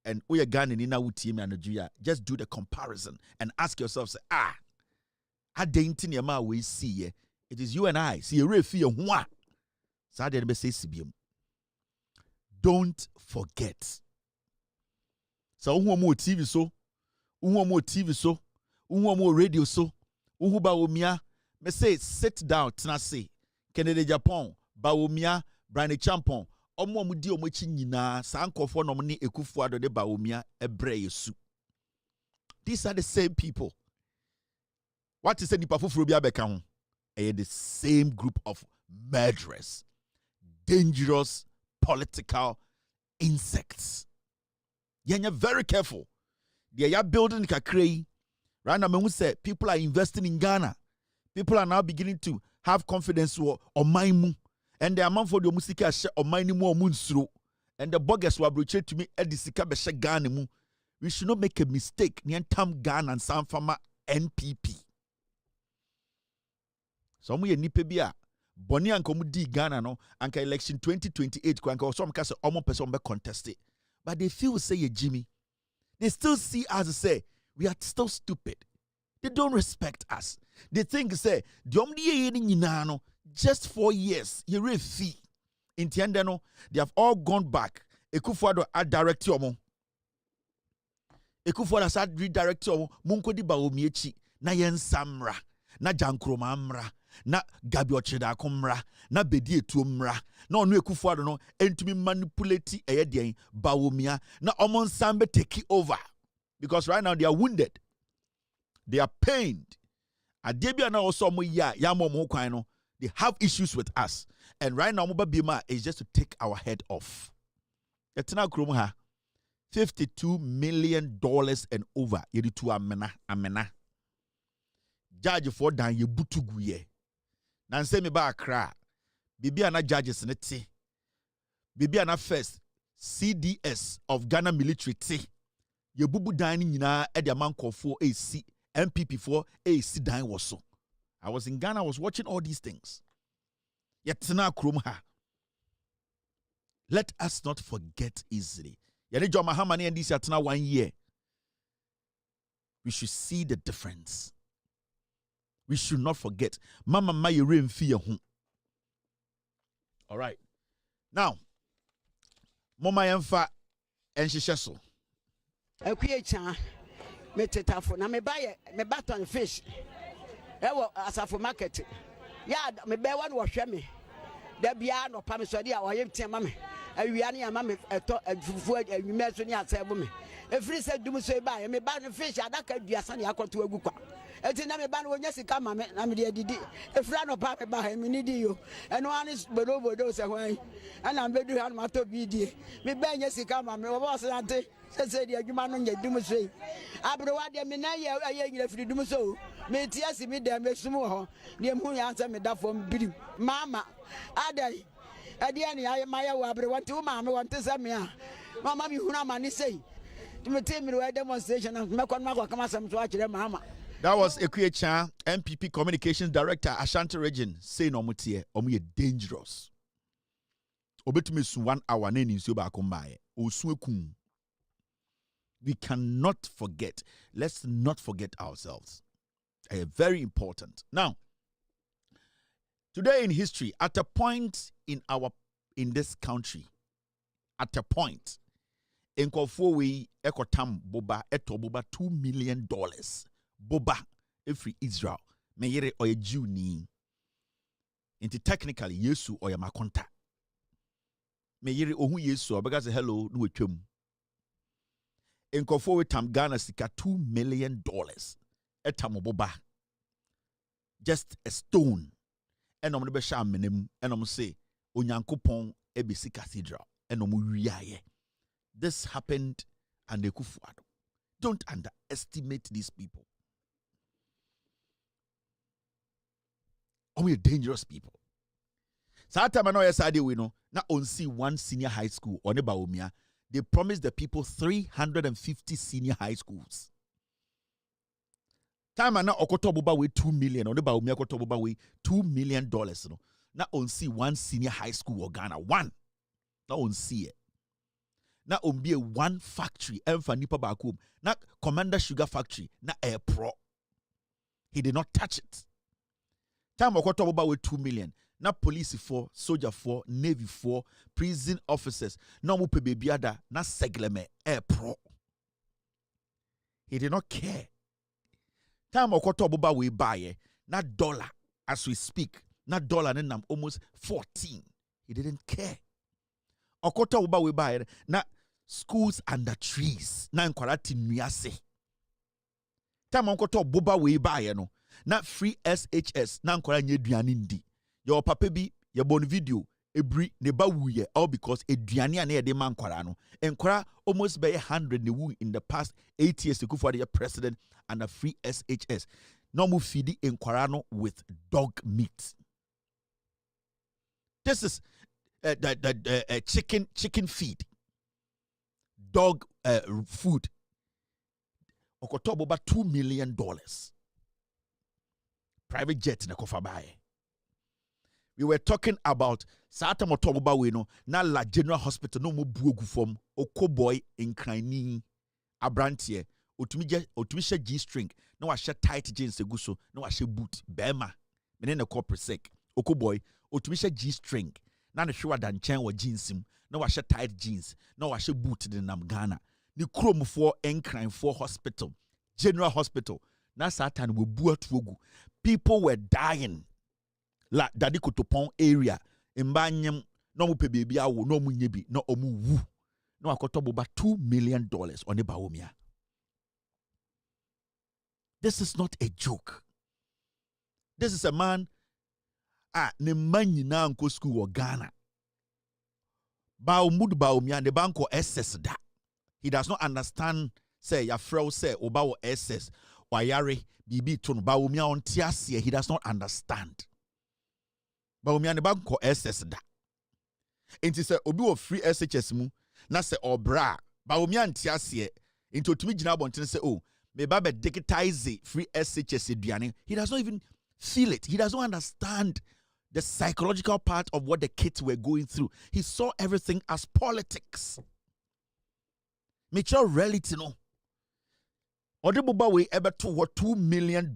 S1: And we are Ghana ni na wuti me Nigeria. Just do the comparison and ask yourself say how dainty ne ma we see it is you and I see a refi ho. Don't forget. So more TV so, TV so, more radio so, Bawumia, me say sit down, Tennessee, Kennedy Japan, Bawumia, Brani Champon, omo mudi omochi nyina, sankofo no mni Ekufuado de Bawumia ebre yesu. These are the same people. What is nipa fufuro bia beka ho? The same group of murderers. Dangerous political insects. You're very careful. They are building kakray. Right now, we say people are investing in Ghana. People are now beginning to have confidence or maimu. And the amount for the musika share or mainimu or munsuru. And the boggers were broached to me at the sika beshe Ghana mu. We should not make a mistake. Nyantam Ghana and Sanfama NPP. Some we nipe bia Boni anka omu di Ghana no anka election 2028 kwa anka osom ka se omo person be contest it. But they feel say ye Jimmy. They still see us say we are still stupid. They don't respect us. They think say the omdi ye nyina no just 4 years ye refi. Intiende no they have all gone back. Ekufuado a direct omo. Ekufuado as redirect omo munko di ba omiechi na yen samra na jankroma mra na gabi ochida komra na bedi etu mra na onu Ekufuado no entumi manipulate eyedien bawomia na omon sambe take over because right now they are wounded, they are pained. Adebia na also mo ya mo kwan no, they have issues with us, and right now mo bima is just to take our head off. Etna krum ha $52 million and over yedi to amena judge for dan ye butugu ye nan se me ba akra bibia na judges ne te bibia na first CDS of Ghana military te ye bubu dan ni nyina e de amankofo AC MPP for AC dan was so. I was in Ghana, I was watching all these things. Yetna krum ha. Let us not forget easily. Yani John Mahamani and this yatna 1 year. We should see the difference. We should not forget. Mama ma yere mfi ho. All right. Now, mama yemfa enhihye so.
S12: Akuyecha metetafo na me baton fish. Ewo asafo market. Ya me be wan wo hwe me. Da bia no pa me so dia oyem tema me. Awia ne ama me eto afufu awime so ne asebo me. Efiri se dum so ba me ba no fish adaka duasa ne akoto agu kwa. Eti na me ba no wonya sika ma me na me de didi. Efira no pa me ba me ni di yo. Eno ani bodo se hwan. Ana me du han ma to bi die. Me ba nya sika ma me wo bo se ante. Se di adwuma no nya dum so yi. Abro wa de me na ye nyira firi dum so. Me ti asi me dem me sum ho. Ne mu ya ansa me da fom birim. Mama adai adiani aye maya wa abro wanti wo ma me wanti se me a. Mama mi huna ma ni sei. Me te me we demonstration na me kon ma kwa kama sam so a kire mama.
S1: That was Ekuyecha, MPP Communications Director, Ashanti Region, saying omutie omuye dangerous. Obetumi su 1 hour na ni nsuo ba akombae. Osu ekum. We cannot forget. Let's not forget ourselves. Very important. Now, today in history, at a point in this country, at a point, in Kofowe ekotam boba eto boba $2 million. Boba every Israel. Meyere oye Jew ni. Into technically Yesu oye makonta. Meyere ohu Yesu obega say hello no etwam. In Kofowe tam Ghana sika $2 million. Etam boba. Just a stone. Enom ne be sha menem enom say Onyankopon ebisi cathedral enom wiaye. This happened and Ekufuado. Don't underestimate these people. We are dangerous people. Satama no yesade we know na on see one senior high school on Baumia. They promised the people 350 senior high schools. Time na okoto boba we 2 million on Baumia okoto boba we $2 million no. Na on see one senior high school or Ghana one. Na on see it. Na on be one factory emfa nipa bakum. Na Commander Sugar Factory na Air Pro. He did not touch it. Time okoto boba we 2 million. Na police for, soldier for, navy for, prison officers. Na mu pe bebiada na segleme Air Pro. He did not care. Time okoto boba we buy na dollar as we speak. Na dollar nenam almost 14. He didn't care. Okoto boba we buy na schools under trees. Na nkwalati nuyase. Time okoto boba we buy no. Na free SHS na nkwala nye duane ndi. Your papa bi ye bon video ebri ne ba wuye all because eduane a na ye de man kwara no. Enkwara almost by 100 ne wu in the past 8 years Ekufuado the president and a free SHS. No mu feed enkwara no with dog meat. This is chicken feed. Dog food. Okotobo ba $2 million. Private jet na kofa bae. we were talking about Sata Motoba we no na la General Hospital no mo buogu form Okoboy in Krani Abrantie otumisha G-string no wa she tight jeans eguso no wa she boot bema menene corporate sec Okoboy otumisha G-string na ne hwa dan chen wa jeans mu no wa she tight jeans no wa she boot de nam Ghana ni krom for Enkran for hospital General Hospital na Satan we buatuogu people were dying la Dadi Kotopon area mbanyem no mu pe baby awo no mu nyebi no omu wu no akotobo ba $2 million on the baomia. This is not a joke. This is a man ne man nyina nko school wo Ghana. Baomudu baomia ne banko SS da. He does not understand say ya frau say oba wo SS wayare bibi to no baomia on tiasie. He does not understand. Baomia ne banko SS da. Enti se obi wo free SHS mu na se obra baomia ntiasie enti otumi gina bonten se oh me ba be digitize free SHS eduane. He does not even feel it. He does not understand the psychological part of what the kids were going through. He saw everything as politics. Mature reality no. Odeboba we ever to what $2 million.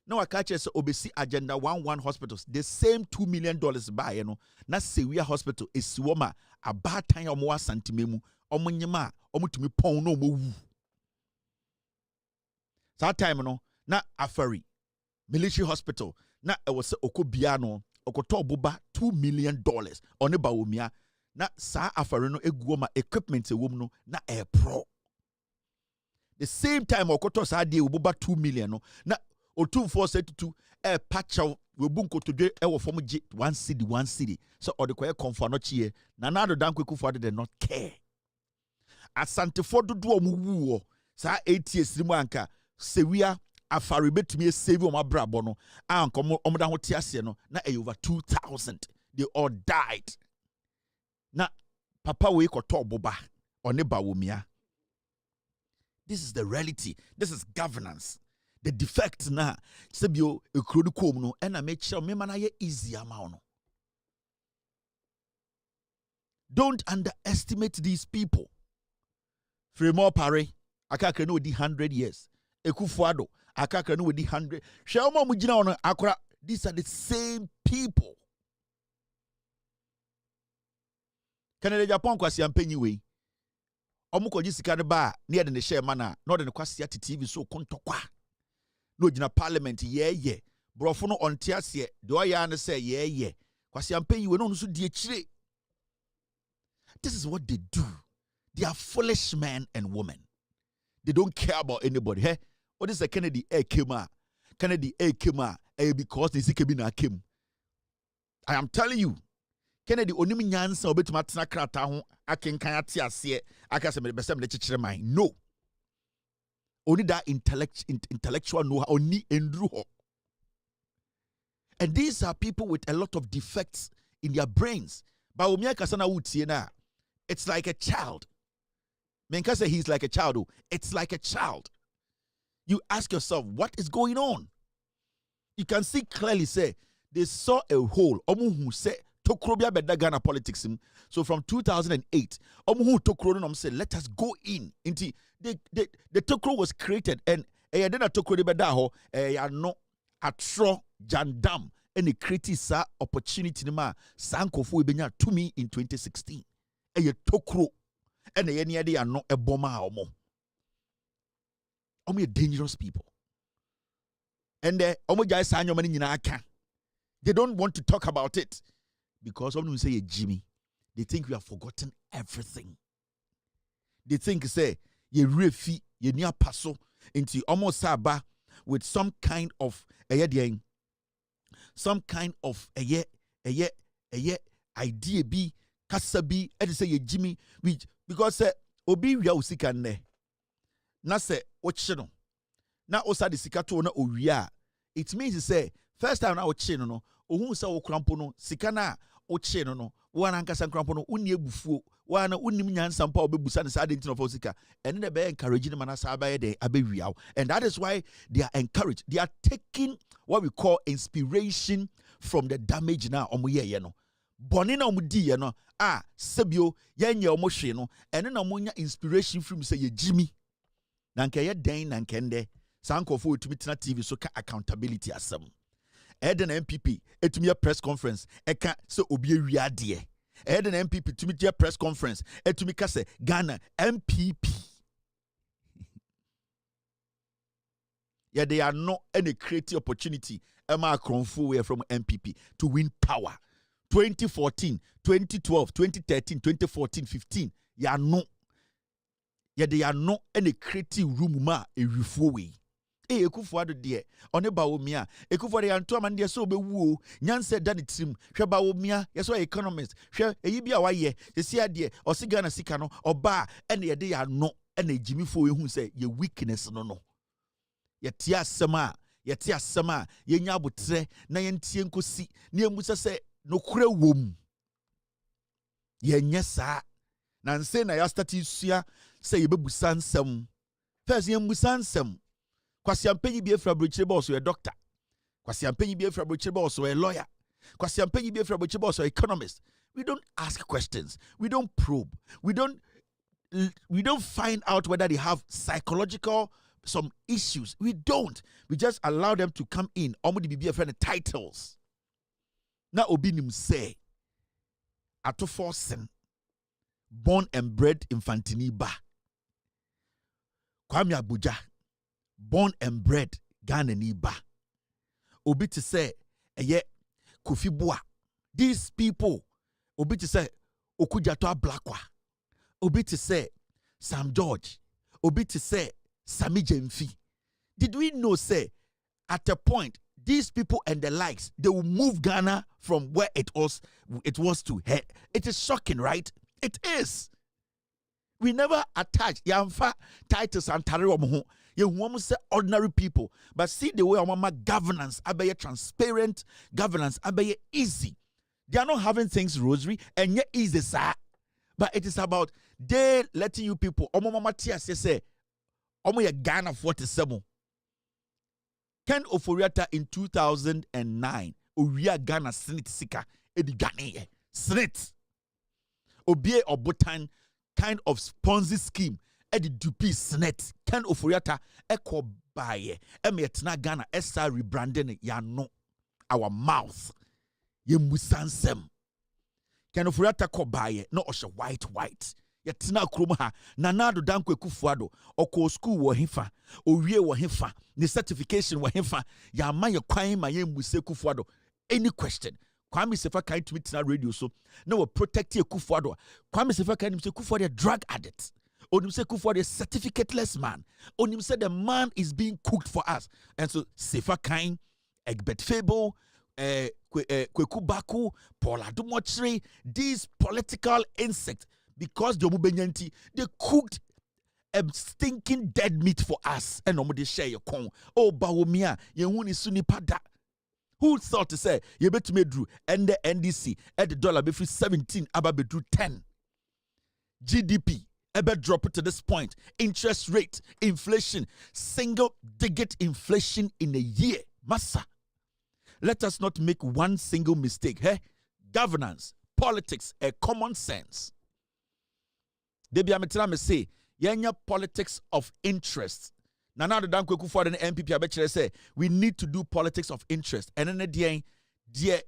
S1: Now I catch us obesi agenda 11 hospitals. The same $2 million buy you know. Na Sewia hospital is swoma a bad time omo santimemu omo nyema omo tumi pon no omo wu. That time no na Afari military hospital na e was okobia no okoto boba $2 million on ba omia na sa Afari no eguoma equipment e wom no na e pro. The same time okoto sa de boba $2 million no na Otum 472 patcha we bunko today e from 1 city so or the quiet comfort not here na do dan kweku for they not care asante for do omu sa 8 years mu anka Sewia Afari betumi save o mabrabo no anka omoda ho tiase no na over 2,000 they all died na papa we koto boba one ba womia. This is the reality. This is governance. The defect na sebio ekrodu kom no na make sure me man aye easy ama no. Don't underestimate these people. Fremont Pare akaka no di 100 years. Ekufuado akaka no di 100. Hwe omo mu gina ono akora. These are the same people. Canada Japan kwasi ampanyi we. Omo koji sika ne ba na ye de ne share mana na de ne kwasi ati TV so kontokwa. No jina parliament ye brofo no onte ase de oya ne say ye kwasi ampanyi we no so die chire. This is what they do. They are foolish men and women. They don't care about anybody. Hey, what is the Kennedy came because they see na came. I am telling you, Kennedy onim nyansa obetuma tena krata ho akenkan ate ase akase me besem le chichire man. No. Only that intellectual know only endru ho. And these are people with a lot of defects in their brains. But Omia Kasana utie na, it's like a child. Menka say he's like a child. It's like a child. You ask yourself, what is going on? You can see clearly say they saw a hole. Omu who say Tokrobia beda Ghana politics. So from 2008, Omu who Tokro say let us go into the Tokro was created and then a Tokro de beda ho no atro jandam and the created sa opportunity ma sankofu ebenya to me in 2016. Tokro and the any idea no a bomber omo. Omo dangerous people. And the omo jai sanyo mani nyina aka. They don't want to talk about it because omo say Jimmy. They think we have forgotten everything. They think say ye refi ye nia paso into almost saba with some kind of idea be kasabi and say ye Jimmy which because obi wia usika ne na se ochino na osa de sika to na owia it means say first time na ochino no ohun se okrampo no sika na ochino no wana ankasa nkrampo no unni ebufuo wana unnim nyansa mpa obebusa ne sa de ntino for sika and they be encouraging the man sa abaye de abewia and that is why they are encouraged. They are taking what we call inspiration from the damage na omo ye no. Boni na omo di ye no, sebio, yenye omo hwe no, ene na omo nya inspiration from say ye Jimmy. Na nke ye den na nkende, sankofo otumi tena TV so ka accountability asem. Eden MPP, etumi ye press conference, eka se obi ewiade. Eden MPP etumi ye press conference, etumi ka se Ghana MPP. Yeah, they are not any creative opportunity. Emma Kronfu from MPP to win power. 2014, 2012, 2013, 2014, 15. Yeah, no. Yeah, they are not any creative room ma a refuwe. Ekufuado dear, on a baomia, Ekufuado Antoine Mandia so be woo, Nyan said that it's him, Shabaomia, yes, or economist, share a yibia waye, the sea dear, or Sigana Sikano, or bar, and they are no, and a Jimmy Foy who say, your weakness no. Yetia sama ye nya botre na ye ntie nkosi na emusa se no kura wom ye nya sa na nse na ya start isua se ye bebusa nsem first ye mbusa nsem kwasi ampanyi bi efra brochire boss ye doctor kwasi ampanyi bi efra brochire boss ye lawyer kwasi ampanyi bi efra brochire boss ye economist. We don't ask questions, we don't probe, we don't find out whether they have psychological some issues. We don't. We just allow them to come in. Omudi bibi friend titles. Na obinim say ato forcing born and bred infantini ba. Kwame Abuja born and bred Ghana ni ba. Obi to say eye Kofi Boa. These people obi to say Okujato Blakwa. Obi to say Sam George. Obi to say Sami Jemfi. Did we know, say, at a point, these people and the likes, they will move Ghana from where it was to head. It is shocking, right? It is. We never attach Yamfa titles and Tariwamu. You say ordinary people, but see the way our governance, abaye transparent governance, abaye easy. They are not having things rosary and yet easy, sir. But it is about they letting you people. Omama tia say. Omo ye Ghana 47. Ken OFORI ATTA in 2009. Oria Ghana Senate Sika. Edi Ghana Senate. Obie Obotan kind of Ponzi scheme. Edi Dupi Senate. Ken OFORI ATTA eko baye. Eme etna Ghana esa rebranding ya no. Our mouth. Ye musansem. Ken OFORI ATTA ko baye. No oshe white. Yatina krumha nanado danko ekufuado oko school wo hefa owie wo hefa ni certification wo hefa ya ma ye kwan ma ye mbuse ekufuado any question Kwame Sefa kan to meet na radio so na we protect ekufuado Kwame Sefa kan say ekufuado drug addict onim say ekufuado certificateless man onim say the man is being cooked for us and so Sefa kan Egbert Fable Kweku Baku Paul Adumochiri these political insects. Because the Omubenyanti, they cooked a stinking dead meat for us. And nobody share your con. Oh, Bawomia, you wuni suni pada. Who thought to say, you bet me drew, and the NDC at the dollar before 17, about drew 10. GDP, ever drop it to this point. Interest rate, inflation, single digit inflation in a year. Massa. Let us not make one single mistake. Hey? Governance, politics, a common sense. Debi ametira me say yenya politics of interest. Na now the danko kufu the MPP abechere say we need to do politics of interest. And then the ye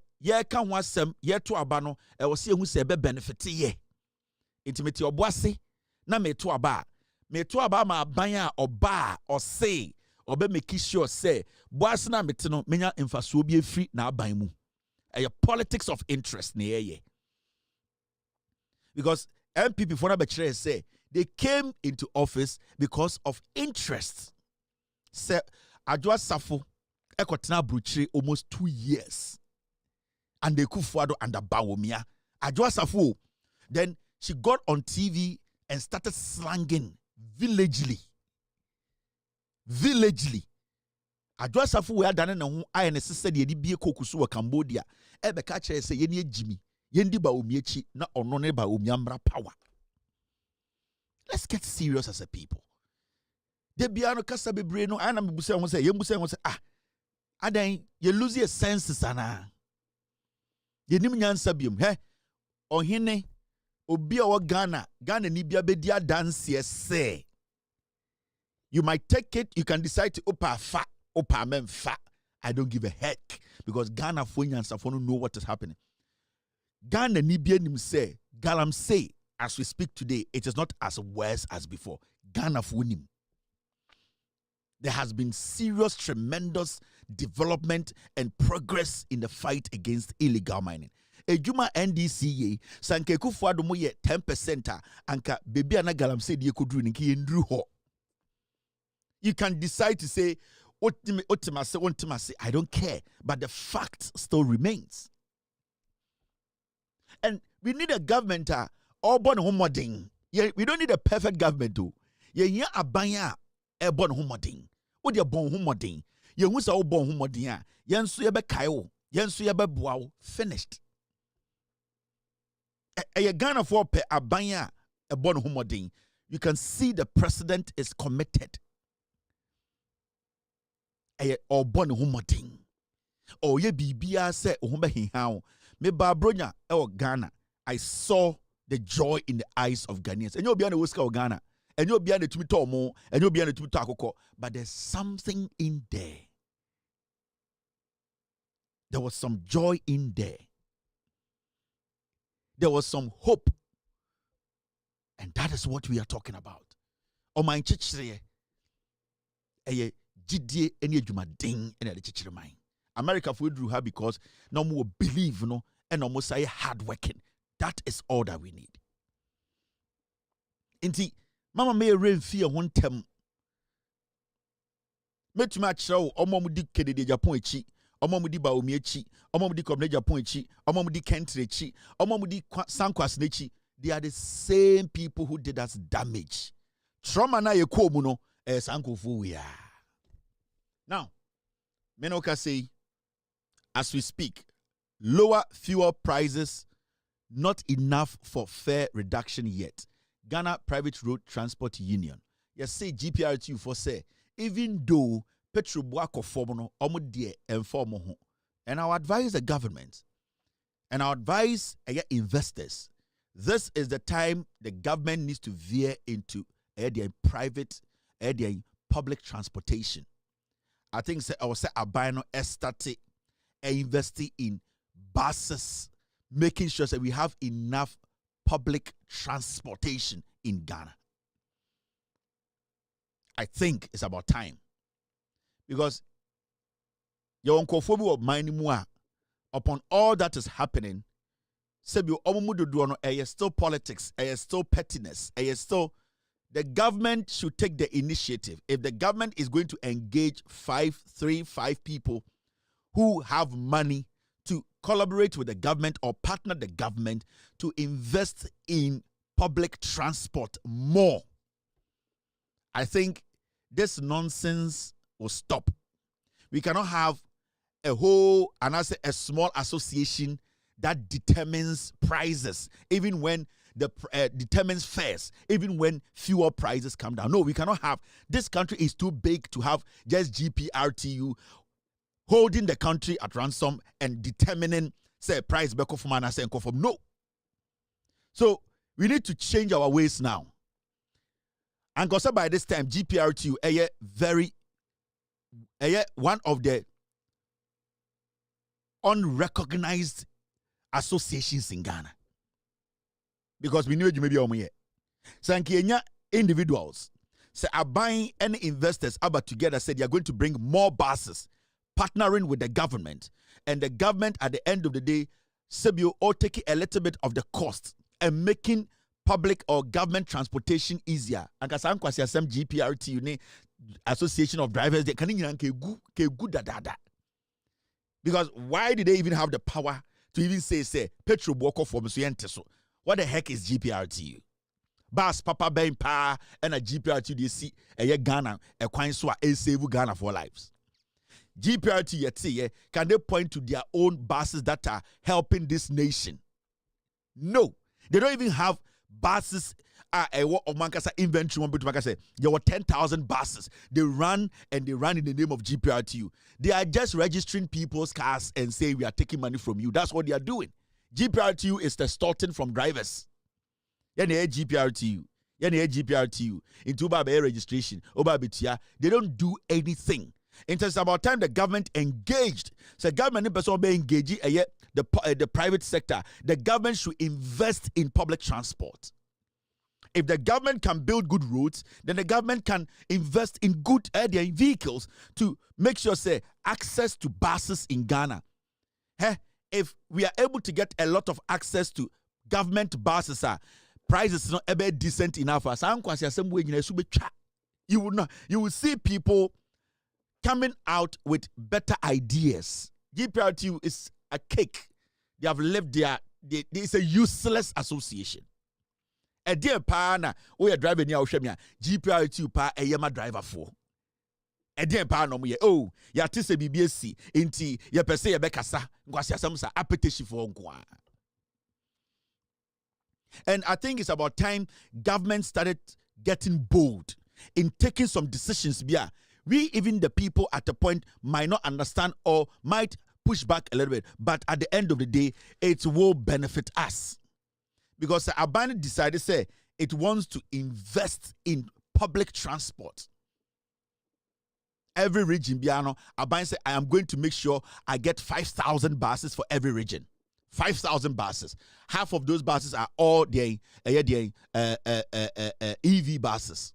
S1: kan wasem ye to aba no e wo se ehu se be benefit ye. Intimate oboase na me to aba ma ban a oba or say obe make sure say boase na mete no menya mfaso bi afri na aban mu. E politics of interest na ye. Because MPP for Nabechere say they came into office because of interest. Say Adwa Safo ekotena bruchiri almost 2 years. And they Kufuado and Bawomia. Adwa Safo. Then she got on TV and started slanging villagely. Adwa Safo we adane na ho aye ne sese de bie kokusu wa Cambodia. Ebe ka kire say ye ne Jimmy. Yendi ba omiechi na ono ne ba omiambra power. Let's get serious as a people. De biano kasa bebre no ana mebuse won say yembuse won say adan you lose your senses ana. Yenim nyansa biom. He ohene obi a Ghana ni bia bedia dance say. You might take it, you can decide to opa men fa. I don't give a heck because Ghana for nyansa for no know what is happening. Ghana ni bia nim say, Galam say as we speak today, it is not as worse as before. Ghana for nim. There has been serious, tremendous development and progress in the fight against illegal mining. Ejuma NDCA, sanke kufuado mo ye 10% anka baby ana galamsey die kodru nki yendru ho. You can decide to say, otimase, I don't care, but the fact still remains. And we need a government all born homoding. We don't need a perfect government too. Yeah, abanya e born homoding. What you born homoding? You who say born homoding? Yensu ye be kayo, yensu ye be boao. Finished. A Ghana for pe abanya e born homoding. You can see the president is committed. Or born homoding. Or ye bibia say ohumbe hinhao. Me ba bronya e Ghana. I saw the joy in the eyes of Ghanaians. And you'll be on the Whisker of Ghana. And you'll be on the Tumitomo. And you'll be on the Tumitako. But there's something in there. There was some joy in there. There was some hope. And that is what we are talking about. O my chichire. Eye jidie eni adwuma den ena de chichire man. America for drew her because no more believe no and no more say hard working. That is all that we need. Inti mama may rain fear one term. Met match show omomudi Kennedy Japan chi, omomudi Baomi chi, omomudi Komne Japan chi, omomudi Kentre chi, omomudi Sankwas nechi. They are the same people who did us damage. Trauma na ye komuno sankofu we are. Now, Menoka say, as we speak, lower fuel prices. Not enough for fare reduction yet. Ghana Private Road Transport Union. Yes, say GPRTU for say, even though petrol boako formono omudie informo ho. And I advise the government and I advise investors. This is the time the government needs to veer into their private, their public transportation. I think say I will say abino estate investing in buses. Making sure that we have enough public transportation in Ghana. I think it's about time. Because your uncle Fobu of Mainimua, upon all that is happening, Sebio Omumudu Duono, still politics, still pettiness, still the government should take the initiative. If the government is going to engage 5 people who have money to collaborate with the government or partner the government to invest in public transport more, I think this nonsense will stop. We cannot have a small association that determines prices, even when determines fares, even when fuel prices come down. No, we cannot have. This country is too big to have just GPRTU holding the country at ransom and determining, say, price back from and say from. No. So we need to change our ways now. And because by this time, GPRTU one of the unrecognized associations in Ghana. Because we knew you may be on here. So individuals say are buying any investors about together said they are going to bring more buses, partnering with the government, and the government at the end of the day, Sebio or taking a little bit of the cost and making public or government transportation easier. And because I'm quite some GPRT Association of Drivers, they can because why did they even have the power to even say petrol walk off from so? What the heck is GPRTU? Bas Papa Ben Pa and a GPRTU DC a Ghana a coin so a save Ghana for lives. GPRT yet can they point to their own buses that are helping this nation? No, they don't even have buses ewo omankasa inventory one bit say there were 10,000 buses. They run in the name of GPRTU. They are just registering people's cars and say we are taking money from you. That's what they are doing. GPRTU is extorting from drivers. GPRTU. Into Baba registration. They don't do anything. It's about time the government engaged. So government person be engaging the private sector. The government should invest in public transport. If the government can build good roads, then the government can invest in good vehicles to make sure say access to buses in Ghana. If we are able to get a lot of access to government buses, prices not ever decent enough. You will see people coming out with better ideas. GPRTU is a cake. They have left it's a useless association. A dear partner, we are driving near Oshemia, GPRTU pa a yama driver for. A dear partner, oh, ya tise BBSC, inti, ya pese ya bekasa, ngwasya samsa, appetition for nkwa. And I think it's about time government started getting bold in taking some decisions. We, even the people at the point, might not understand or might push back a little bit. But at the end of the day, it will benefit us. Because Abani decided, say, it wants to invest in public transport. Every region, Abani said, I am going to make sure I get 5,000 buses for every region. 5,000 buses. Half of those buses are all the EV buses.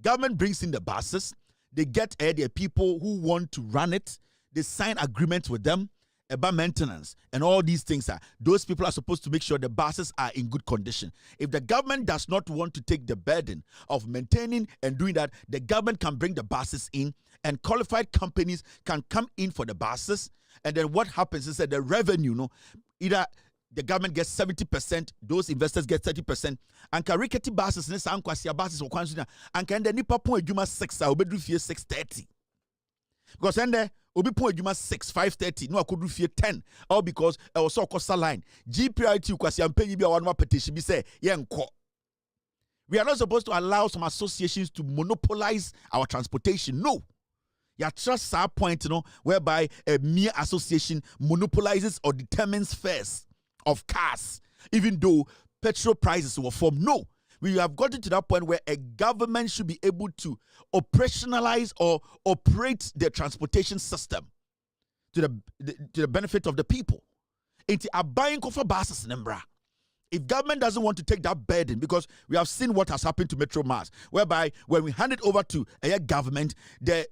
S1: Government brings in the buses. They get the people who want to run it. They sign agreements with them about maintenance and all these things. Those people are supposed to make sure the buses are in good condition. If the government does not want to take the burden of maintaining and doing that, the government can bring the buses in and qualified companies can come in for the buses. And then what happens is that the revenue, either the government gets 70%, those investors get 30%. And kariketi buses, buses, and can the nipa point juma 6, I'll be 6:30. Because then there will be point juma 6, 5:30. No, I could do 10. All because I was so costa line. GPRT kwasi am paying be one more petition. Be say we are not supposed to allow some associations to monopolize our transportation. No. You trust our point, whereby a mere association monopolizes or determines fares of cars, even though petrol prices were formed. No, we have gotten to that point where a government should be able to operationalize or operate the transportation system to the benefit of the people. Into a buying for buses, Nembra. If government doesn't want to take that burden, because we have seen what has happened to Metro Mass, whereby when we hand it over to a government, the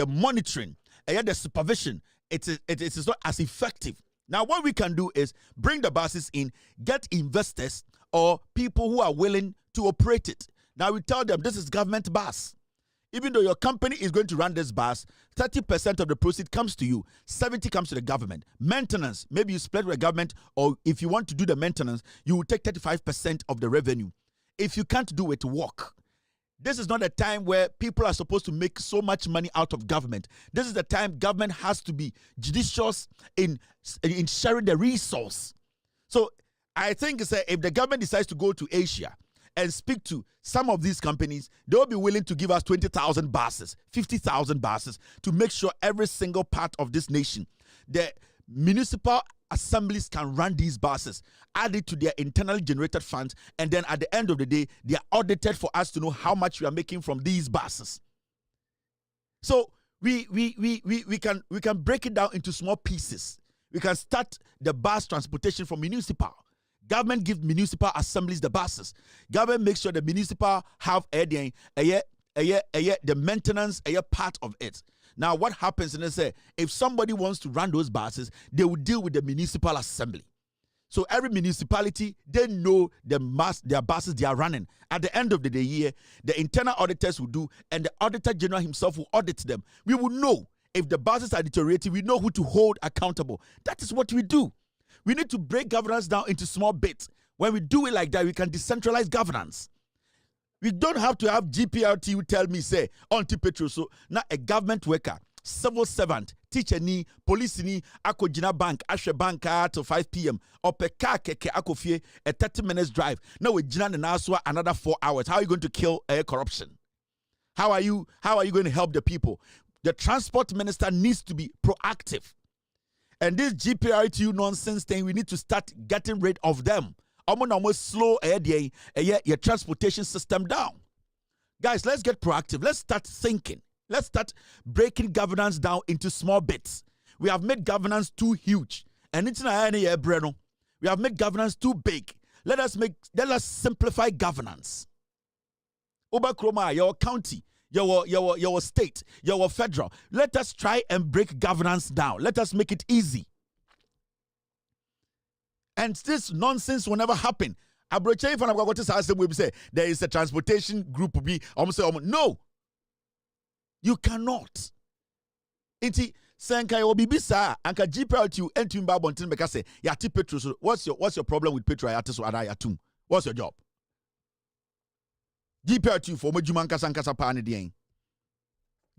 S1: monitoring, the supervision, it is not as effective. Now, what we can do is bring the buses in, get investors or people who are willing to operate it. Now, we tell them this is government bus. Even though your company is going to run this bus, 30% of the proceeds comes to you, 70% comes to the government. Maintenance, maybe you split with the government, or if you want to do the maintenance, you will take 35% of the revenue. If you can't do it, walk. This is not a time where people are supposed to make so much money out of government. This is the time government has to be judicious in sharing the resource. So I think if the government decides to go to Asia and speak to some of these companies, they'll be willing to give us 20,000 buses, 50,000 buses to make sure every single part of this nation, the municipal assemblies can run these buses, add it to their internally generated funds, and then at the end of the day, they are audited for us to know how much we are making from these buses. So we can break it down into small pieces. We can start the bus transportation from municipal. Government gives municipal assemblies the buses. Government makes sure the municipal have the maintenance part of it. Now, what happens is that if somebody wants to run those buses, they will deal with the municipal assembly. So every municipality, they know their buses they are running. At the end of the year, the internal auditors will do, and the auditor general himself will audit them. We will know if the buses are deteriorating. We know who to hold accountable. That is what we do. We need to break governance down into small bits. When we do it like that, we can decentralize governance. We don't have to have GPRT who tell me, say, anti-petrol. So now a government worker, civil servant, teacher ni, police ni, ako jina bank, ashe bank to 5 p.m. Ope car keke ako fie a 30 minutes drive. Now we jina na aswa another 4 hours. How are you going to kill corruption? How are you going to help the people? The transport minister needs to be proactive. And this GPRTU nonsense thing, we need to start getting rid of them. Almost slow your transportation system down. Guys, let's get proactive. Let's start thinking. Let's start breaking governance down into small bits. We have made governance too huge. And it's not any Breno. We have made governance too big. Let us simplify governance. Obakroma, your county, your state, your federal. Let us try and break governance down. Let us make it easy. And this nonsense will never happen. Say there is a transportation group. No, you cannot. Inti senka yo bibisa anka GPRTU entumba bontin beka say yati petrol. So what's your problem with petrol? Yatum. What's your job? GPRTU for majumanka sankasa pa ne den.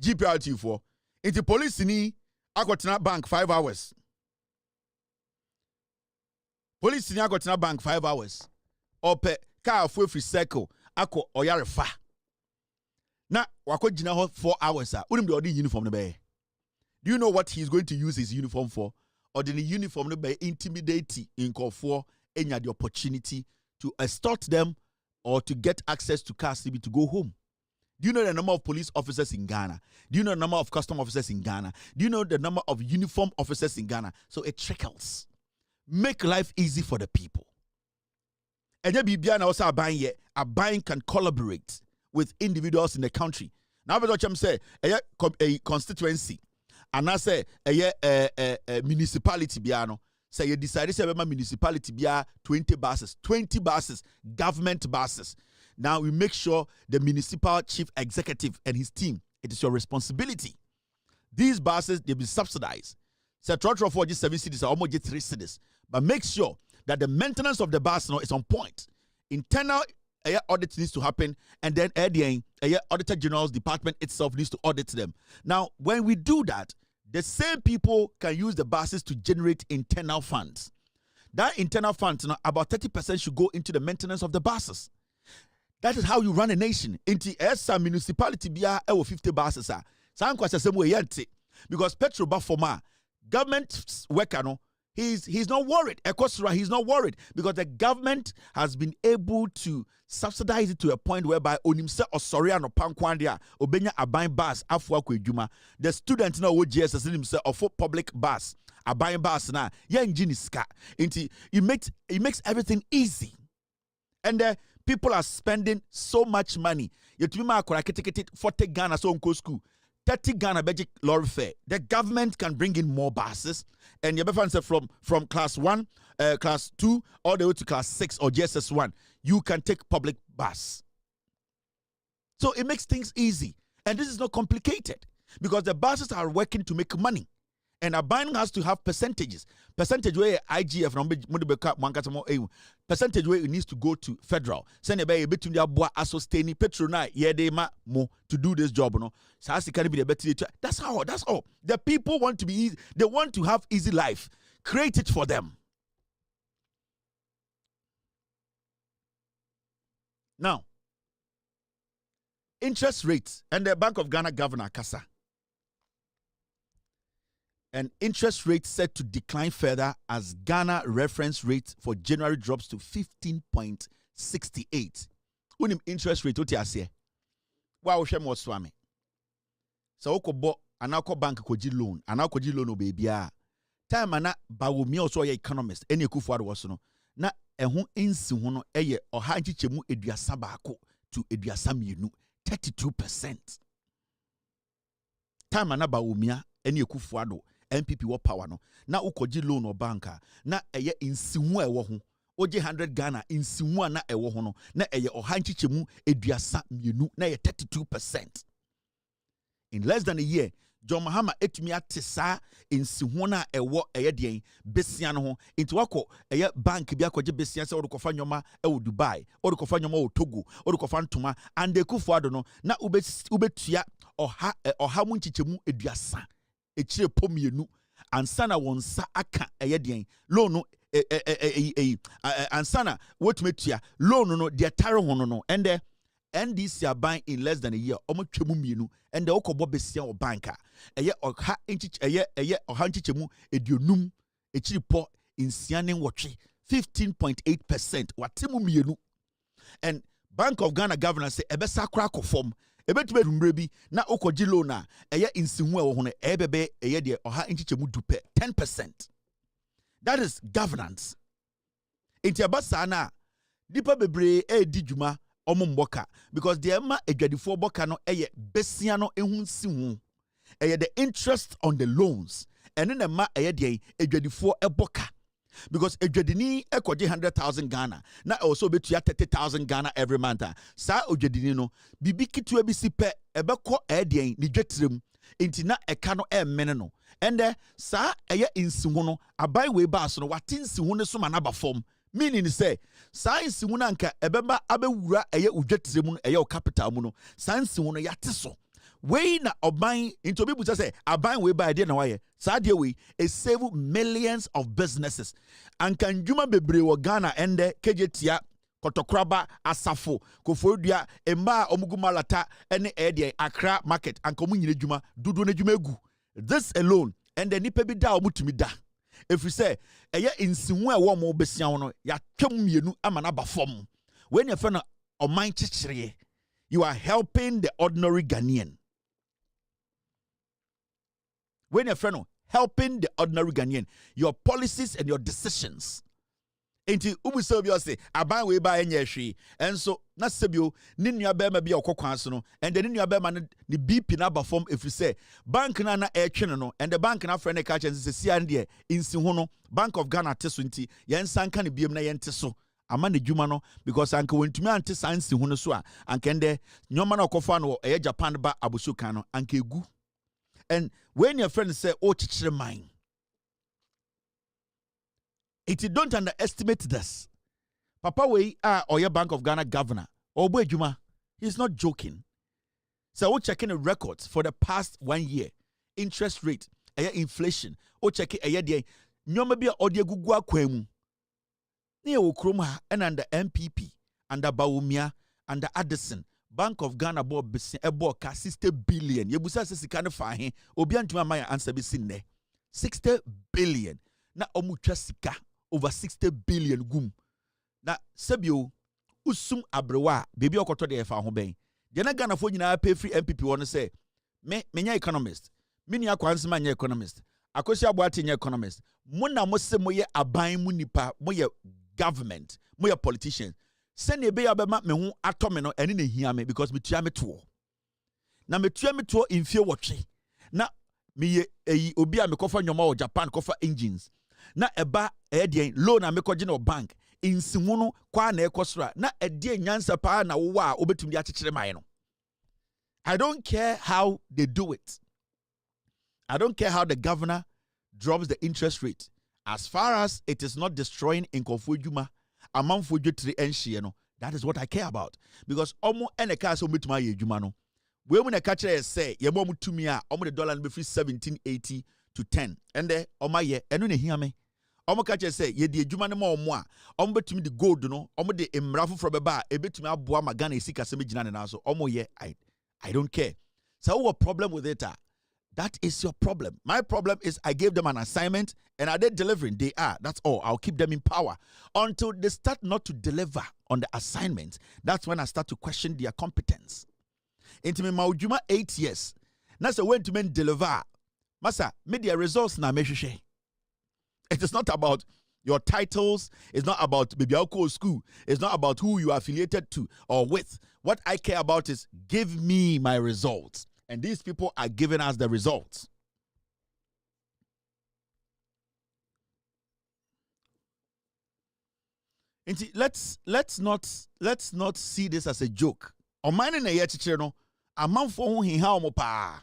S1: GPRTU for inti police ni akotena bank 5 hours. Police ni akotena bank 5 hours. Ope car free circle ako oyarefa. Na wako jina ho 4 hours unim the uniform no be. Do you know what he's going to use his uniform for? Or the uniform no be intimidate in for enya the opportunity to extort them or to get access to cars to go home. Do you know the number of police officers in Ghana? Do you know the number of custom officers in Ghana? Do you know the number of uniform officers in Ghana? So it trickles. Make life easy for the people. And then also a buying can collaborate with individuals in the country. Now, what I'm saying, a constituency, and I say a municipality biano. Say you decide to say municipality be 20 buses, government buses. Now we make sure the municipal chief executive and his team, it is your responsibility. These buses, they'll be subsidized. Say so, for just 7 cities, almost just 3 cities. But make sure that the maintenance of the bus is on point. Internal audit needs to happen, and then Auditor General's department itself needs to audit them. Now, when we do that, the same people can use the buses to generate internal funds. That internal funds, about 30% should go into the maintenance of the buses. That is how you run a nation. Into a municipality, be 50 buses. Because petrol bafoma, government worker, he's not worried. He's not worried because the government has been able to subsidize it to a point whereby onimse osoriano pankwandia obenya abain bus afwa kwedjuma. The student now would GSS himself of public bus abain bus na ya engine ska. It makes everything easy. And people are spending so much money. Yetuma akora ketekete 40 Ghana so onko school. 30 Ghana budget lorry fare. The government can bring in more buses, and your say from class 1, class 2, all the way to class 6 or GSS 1, you can take public bus. So it makes things easy, and this is not complicated because the buses are working to make money, and a buying has to have percentages. Percentage where IGF percentage where it needs to go to federal. Send a bay between the bois assostaining petrona yedema mo to do this job. No, so as it can be the better. That's all. The people want to be easy. They want to have easy life. Create it for them. Now, interest rates and the Bank of Ghana Governor Kasa. And interest rate set to decline further as Ghana reference rate for January drops to 15.68. Unim interest rate what you say? Wa wo hwe mo swame. So okobo anako bank koji loan, anako ji loan obebia. Time ana bawomi also ye economist, eni ekufuado wo so no. Na ehun ensi ho no eye oha nchichemu eduasa baako to eduasa mienu, 32%. Time ana bawomia eni ekufuado MPP wo power no na ukoji loan or banker na eye insihu ewo ho oje 100 Ghana insihu na ewo ho no na eye ohanchichemu eduasa mienu na ye 32%. In less than a year, John Mahama etumi atesa insihu na ewo eye den besia no ho into wako eye bank bi akoje besia se odukofa nyoma ewo Dubai odukofa nyoma o Togo odukofa ntoma and ekufuado no na ubetua oha munchichemu eduasa echire pomienu ansana wonsa aka eyedien loan no ansana wotumetua loan no de tare hono no ende NDC are buying in less than a year omo twemu mienu ende okobo besia o banka eye oha enchiche eye oha nchichemu edionum echiri po insiane wotwe 15.8% watemu mienu. And Bank of Ghana governor say ebesa kra kofom ebetube dumbre bi na okoji loan a eye insihu e wo hono ebebe eye de oha nchichemu dupe 10%. That is governance. Inti abasa na dipa bebre di djuma omo mboka because the ema edwadifo boka no eye besia no ehun sihu eye the interest on the loans ene na ma eye de edwadifo eboka because edwadini ekoje 100,000 Ghana na also betua 30,000 Ghana every month sa odwadini no bibi kitu bi sipe ebeko eye ni dwetrem inti na eka no mene no ende sa eye insihu no abai we ba so no watinsihu ne so manaba form. Meaning say, science munanka ebeba abewura eye udwetremu no eye o capital mu no science mu no yateso we na oban into people say aban we by dey na waye sa dey we e save millions of businesses anka ndwuma bebre wo Ghana ende kejetia kotokraba asafo kofodua emba omugumalata ene ede Accra market anka omunyine dwuma dudu na dwuma egu this alone ende nipa bi da omutumi da. If you say, eye insihu e wo mo besia no ya twem mienu amana ba fom when you friend o man chichire you are helping the ordinary Ghanaian. When your friend helping the ordinary Ghanaian, your policies and your decisions enti ubusobio say aban we ba enye hwe enso na sebio ni nua be ma bia okokwan so no and the nua be ma ni BP na ba form if you say bank na etwe no and the bank na friend ka chen say sia de insihu no Bank of Ghana teso nti yen sanka ne biem na yen teso ama ne dwuma no because anka wentumi ante sansihu no so a anka ende nyoma na okofa no e Japan ba abosukan no anka egu. And when your friend say oh chichire mine, it don't underestimate this. Papa we or your Bank of Ghana governor or boy Juma, he's not joking. So we're checking the records for the past 1 year. Interest rate, inflation. O check it a year. Nyoma bia audio gugwa kwemu. Near Ukroma and under MPP, under Baumia, under Addison. Bank of Ghana bought ka 60 billion. Yebusa says he can't find him. Obian to my answer be seen there. 60 billion. Na omucha sika over 60 billion gum. Na sebio usum abrewa baby okoto de fa ho ben. De na Ghana fo nyina pay free MPP won say menya economist. Mini akwansema nya economist. Akosi aboate nya economist. Mo na mo se mo ye aban mu nipa, mo ye government, mo ye politicians. Send a be abema me ho atome no ene na hia me because me tua me to. Na me tua me to in fear watche. Na me ye obi a me kofa nyoma o Japan kofa engines. Na eba de loan a me koje no bank insimu no kwa na ekosra na ede nyansa pa na wo a obetumi de akekere man no. I don't care how they do it. I don't care how the governor drops the interest rate. As far as it is not destroying Nkofo Juma, amanfo dwetire enhye no, that is what I care about. Because omo eneka so metuma ye dwuma no. We mu na ka kire say ye mo mutumi a omo the dollar no be free 1780 to 10. And there oma ye eno na hia me. Omo ka kire say ye de dwuma no ma omo a omo betumi de gold no, omo de emrafo fro beba e betumi aboa magana esika se megina ne na so omo ye I don't care. So what problem with it? That is your problem. My problem is I gave them an assignment and are they delivering? They are. That's all. I'll keep them in power until they start not to deliver on the assignment. That's when I start to question their competence. Into me maujuma 8 years. That's when to men deliver. Masa, media results na meshe. It is not about your titles. It's not about Bibiako school. It's not about who you are affiliated to or with. What I care about is give me my results. And these people are giving us the results. And let's not see this as a joke. O mine na ye chichire no, amanfo ho hiha omo pa.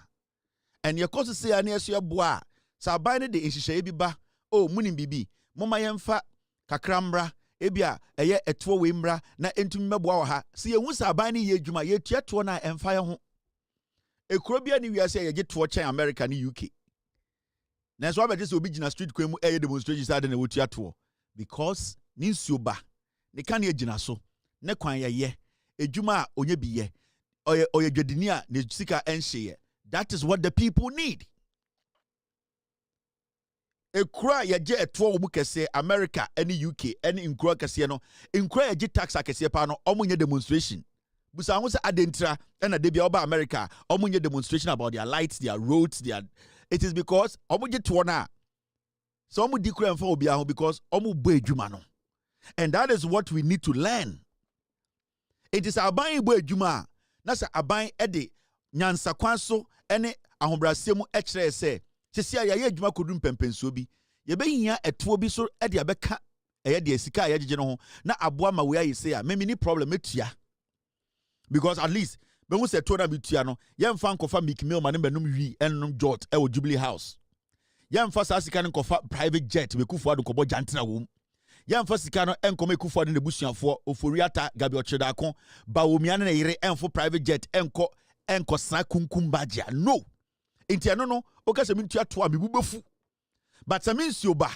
S1: And your cause say ani aso eboa. Sa ban ne de nhihye bi ba. Oh munim bibi. Moma yemfa kakrambra ebia eye etwo we mbra na entumi meboa wo ha. Se ye hu sa ban ne ye adwuma ye tuato na emfa ye ho. Ekrobia ni wiase ye geto chen America ni UK. Nanso abɛte sɛ obi gyina street kwan mu ɛyɛ demonstration side na wotua to because ne nsuo ba ne ka ne gyina so ne kwan yɛ edwuma a onye bi yɛ ɔyɛ dwadini a ne sika ɛnhyɛ. That is what the people need. Ekura yɛgye ɛtoɔ mu kɛse America ɛne UK ɛne nkura kɛse no nkura yɛgye tax akɛse pa no ɔmo nye demonstration. Busa ho sɛ adentra ɛna de bia ɔba America ɔmo nye demonstration about their lights, their roads, it is because ɔmo gye toɔ na so ɔmo di kura mfa obi aho because ɔmo bɔ edwuma no. And that is what we need to learn. It is aban bɔ edwuma na sɛ aban ɛde nyansa kwan so ɛne ahobrasɛm ɛkyerɛ sɛ sisi a yɛyɛ adwuma kodum pɛmpɛnsuo bi yɛbɛhia ɛtoɔ bi so ɛde abɛka ɛyɛ de sika a yɛgyegye no ho na aboa ma we ayi say a me ni problem etua because at least me hu sɛ ɛtoɔ na betua no yɛmfa nkɔfa Mickey Mill ma ne benum wi ɛnum jot ɛwɔ Jubilee House yɛmfa saa sika no nkɔfa private jet be kufu ado kɔbɔ jantra wom yɛmfa sika no ɛnkɔmɛ kufu ado ne busuafoɔ ofori ata gabi ɔkyedako ba womia ne yere ɛmfo private jet ɛnkɔ sa kunkum bagya no enti no oka sɛ mentua to a mebubefu but sɛ mensio ba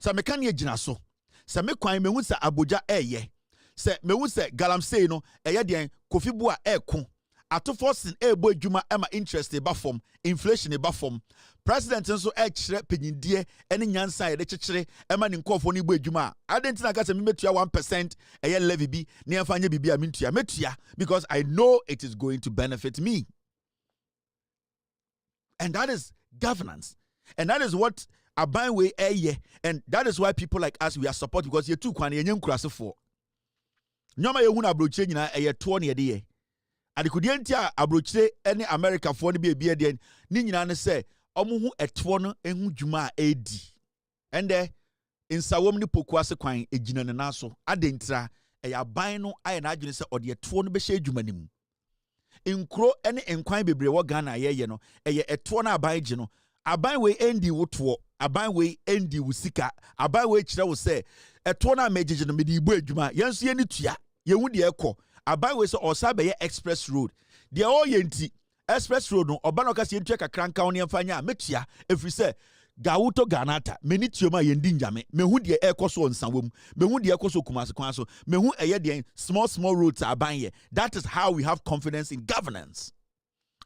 S1: sɛ meka ne gyina so sɛ me kwan mehu sɛ abogya ɛyɛ sɛ mehu sɛ galamsey no ɛyɛ deɛn kofi bo a ɛko atofo sin ɛbɔ adwuma ɛma interest eba fam inflation eba fam president nso ɛkyerɛ penyindie ɛne nyansa yɛde kyekyere ɛma ne nkɔfo no bɔ adwuma adenti na ka sɛ memetua 1% ɛyɛ levy bi ne ɛmfa nye bibia mentua metua because I know it is going to benefit me. And that is governance. And that is what aban we eye. And that is why people like us, we are supported because you're too kwan yenye nkurase for. Nyoma yehu na abrochire nyina eye to ne yede ye. Adekudie ntia abrochire ene America for ne bi ebie de ni nyina ne se omo hu eto no ehu dwuma a edi. Ende insawom ni pokuase kwan egina ne naso adentra eye aban no aye na adwene se ode eto no be hye dwuma nim. Nkro ene enkwan bebre wo Ghana ye no eye eto na aban gye no aban we endi woto aban we endi wusika aban we kire wo se eto na megege no medi ibo adwuma yenso ye ni tua ye hu de ekọ aban we se osa be ye express road de o ye nti express road no oba no ka se ntwe kakra nka ne mfanya metua efri se gawuto ganata meni tioma ye ndi njame mehu de ekoso nsawom mehu de ekoso kumase kwan so mehu eye de small roads aban ye. That is how we have confidence in governance.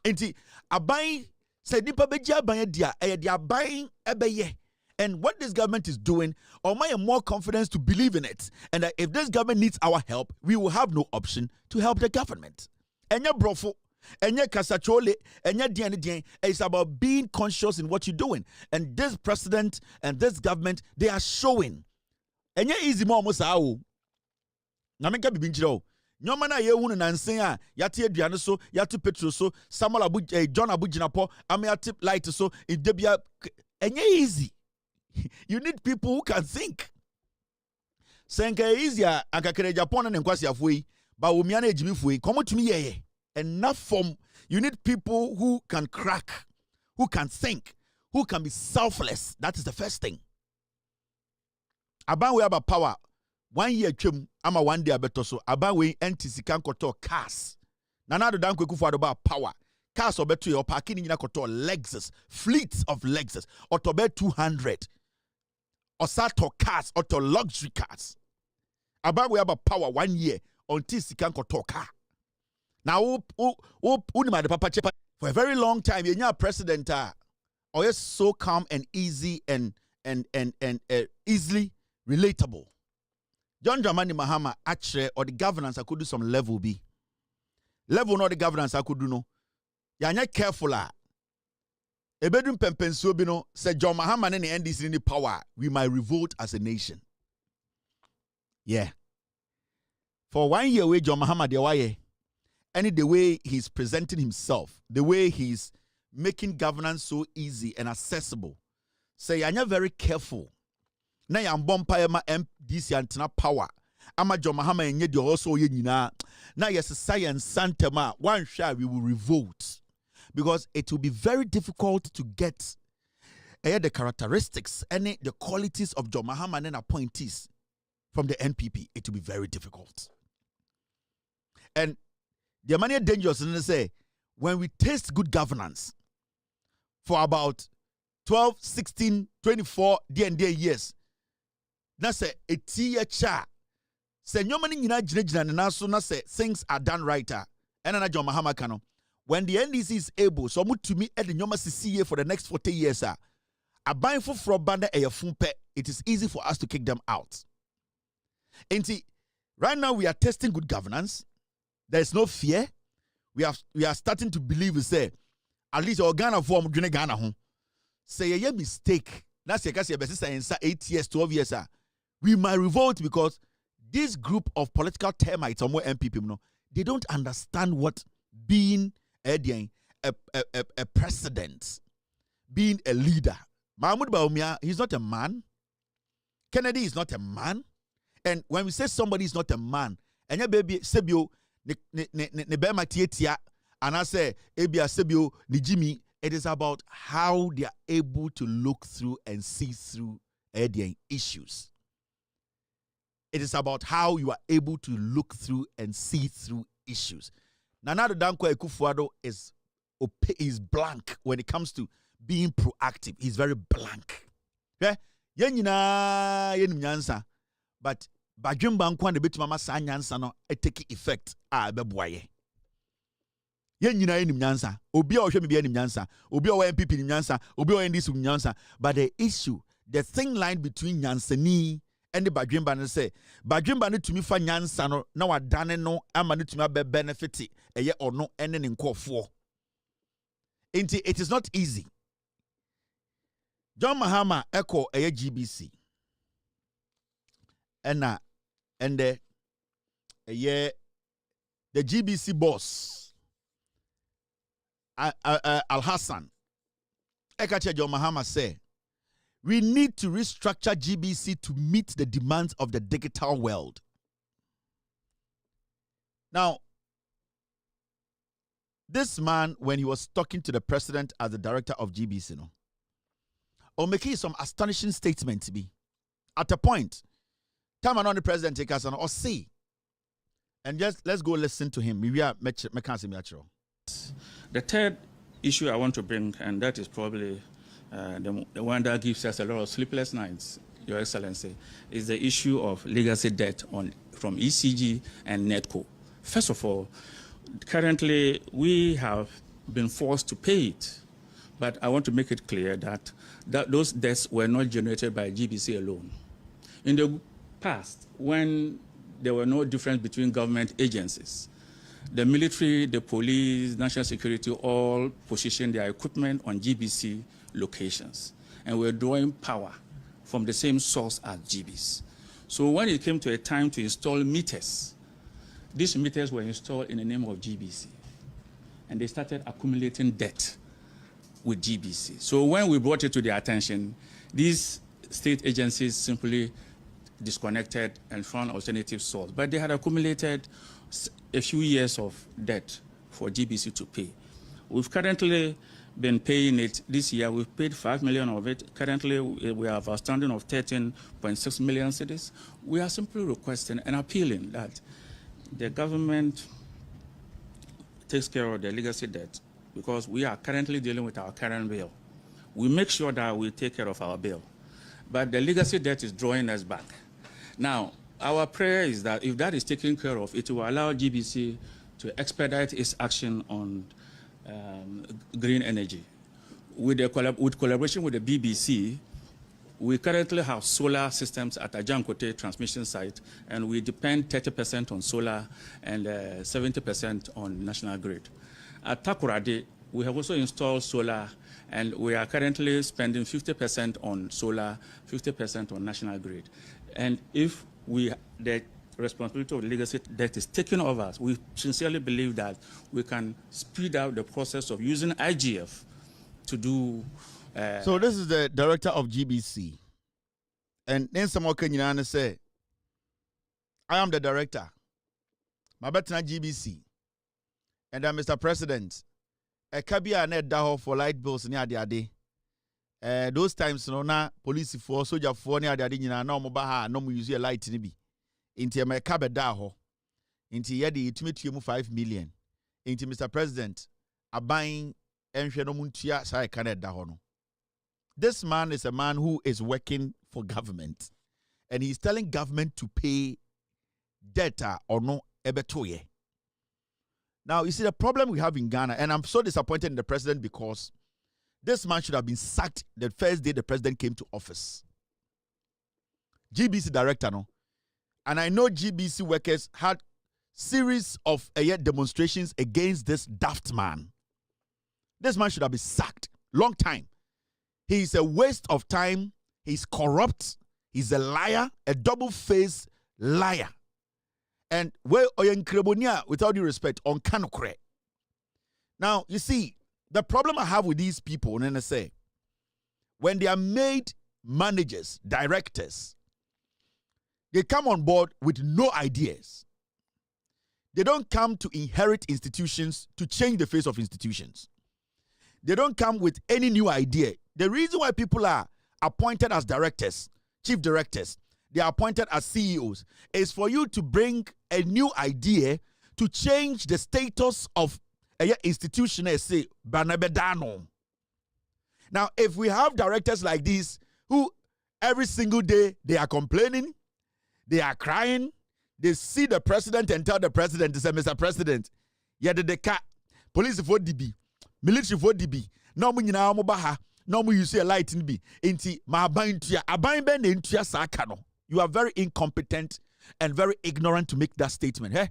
S1: Enti aban se nipa beji aban dia eye de aban ebeye. And what this government is doing, or my more confidence to believe in it, and that if this government needs our help, we will have no option to help the government. Enya brofo enye kasachole enye dien it's about being conscious in what you're doing, and this president and this government, they are showing enye easy mo musa o na menka bibinjiro nyoma na ye hunu na nsen a yate aduane so yate petrol so Samuel John Abuginapo amiate light so idebia enye easy. You need people who can think. Senka easier akakere Japan na nkwasi afoi ba omia na ejimi foi komo tumi yeye. Enough from you need people who can crack, who can think, who can be selfless. That is the first thing. Aban we have a power. 1 year chum ama 1 day abeto so aban we ntisi kan koto cars. Nana do dan kweku for about power. Cars obeto your parking nyina koto Lexus, fleets of Lexus, or to be 200. Or sato cars or to luxury cars. Aban we have a power 1 year until sikan koto car. Now, for a very long time, you're president or so calm and easy and easily relatable. John Dramani Mahama actually or the governance I could do some level B. Level not the governance I could do no. You're not careful. A bedroom pempenso bino said John Mahama and the NDC in the power. We might revolt as a nation. Yeah. For 1 year away, John Mahama de waye. And the way he's presenting himself, the way he's making governance so easy and accessible. Say, you're very careful. Now you're bompa ma MDC antenna power. Ama John Mahama and yet also yina. Now yes, science santema. One shot we will revolt. Because it will be very difficult to get the characteristics and the qualities of John Mahama and appointees from the NPP. It will be very difficult. And the money dangerous and say when we taste good governance for about 12, 16, 24 D&D years. Na say a tia cha. Say nyoma ni nyina gyina na so na say things are done right. And na John Mahama kano. When the NDC is able, so mutumi e de nyoma sisi for the next 40 years aban foforo banda e yefumpe, it is easy for us to kick them out. Right now we are testing good governance. There is no fear. We are starting to believe, say, at least Ghana form Ghana home. Say a mistake. That's a 8 years, 12 years. We might revolt because this group of political termites or more MPP, they don't understand what being a president, being a leader. Mahmoud Bawumia, he's not a man. Kennedy is not a man. And when we say somebody is not a man, and your baby sebio ne bema tietia, and I say ebia sebio ni Jimmy, it is about how they are able to look through and see through their issues. It is about how you are able to look through and see through issues. Nana Dankwa Ekufuado is blank when it comes to being proactive. He's very blank. Okay? Yenyina nyansa, but badwemba nkwa na betu mama sa nyansa no take effect beboaye. Yenyina nyansa, obi a ohwe me bia nyansa, obi a wa MPP nyansa, obi a wa NDC nyansa, but the issue, the thin line between nyansani and the badwemba no say badwemba no tumi fa nyansa no na wadane no ama no tumi be benefit eye ono ene ne nkofo. It is not easy. John Mahama echo eye GBC. And the GBC boss Al Hassan Ekache John Mahama say we need to restructure GBC to meet the demands of the digital world. Now, this man, when he was talking to the president as the director of GBC, or making some astonishing statement to be at a point. Time on the president take us on or see. And just let's go listen to him. We are the
S13: third issue I want to bring, and that is probably the one that gives us a lot of sleepless nights, Your Excellency, is the issue of legacy debt from ECG and NETCO. First of all, currently we have been forced to pay it, but I want to make it clear that those debts were not generated by GBC alone. In the past, when there were no difference between government agencies, the military, the police, national security all positioned their equipment on GBC locations and were drawing power from the same source as GBs. So when it came to a time to install meters, these meters were installed in the name of GBC, and they started accumulating debt with GBC. So when we brought it to their attention, these state agencies simply disconnected and found alternative source. But they had accumulated a few years of debt for GBC to pay. We've currently been paying it this year. We've paid 5 million of it. Currently, we have a standing of 13.6 million cedis. We are simply requesting and appealing that the government takes care of the legacy debt, because we are currently dealing with our current bill. We make sure that we take care of our bill. But the legacy debt is drawing us back. Now, our prayer is that if that is taken care of, it will allow GBC to expedite its action on green energy. With collaboration with the BBC, we currently have solar systems at Ajankote transmission site, and we depend 30% on solar and 70% on national grid. At Takoradi, we have also installed solar, and we are currently spending 50% on solar, 50% on national grid. And if the responsibility of legacy debt is taken over us, we sincerely believe that we can speed up the process of using IGF to do.
S1: So this is the director of GBC. And then someone can say, I am the director. My better GBC. And then Mr. President, a cabia net daho for light bills near the day. Those times no na police for soldier for near the day no mobaha no use a light ni bi. Inti my cabe daho. Inti yedi itimi 5 million. Inti Mr. President, a buying enhwe no muntia sai kanet daho no. This man is a man who is working for government, and he's telling government to pay data or no ebetoye. Now, you see the problem we have in Ghana, and I'm so disappointed in the president because this man should have been sacked the first day the president came to office. GBC director, no? And I know GBC workers had series of demonstrations against this daft man. This man should have been sacked long time. He's a waste of time. He's corrupt. He's a liar, a double-faced liar. And where Oyenkrebonia, with all due respect, on Kanokre. Now, you see, the problem I have with these people, and I say, when they are made managers, directors, they come on board with no ideas. They don't come to inherit institutions to change the face of institutions. They don't come with any new idea. The reason why people are appointed as directors, chief directors, they are appointed as CEOs, is for you to bring a new idea to change the status of a institution. Say, Banabedano. Now, if we have directors like this who every single day they are complaining, they are crying, they see the president and tell the president, they say, Mr. President, the car, police for DB, military for DB, no money now, Mobaha, no more you see a light in B, inti, ma abain ben intia sakano. You are very incompetent and very ignorant to make that statement. Hey?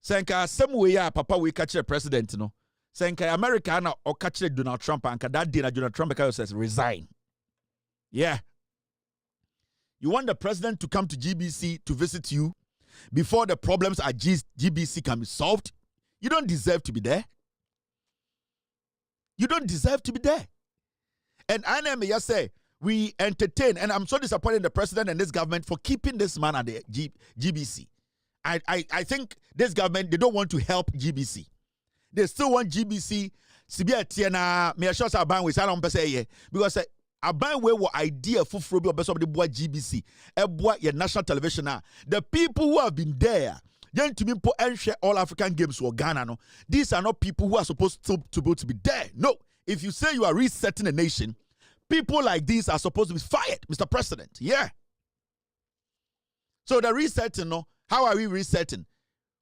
S1: Senka, some way, Papa, we catch the president, no. Senka, America, or catch Donald Trump, and that dinner, Donald Trump says, resign. Yeah. You want the president to come to GBC to visit you before the problems at GBC can be solved? You don't deserve to be there. You don't deserve to be there. And I never just say, we entertain, and I'm so disappointed in the president and this government for keeping this man at the GBC. I think this government, they don't want to help GBC. They still want GBC to be a tiana, me assure sa ban we say on say because a ban we were idea for frobi or of the boy GBC, a boy your national television now. The people who have been there, then to me po and share all African games for Ghana. No, these are not people who are supposed to be there. No, if you say you are resetting a nation, people like these are supposed to be fired, Mr. President. Yeah. So the resetting, no, how are we resetting?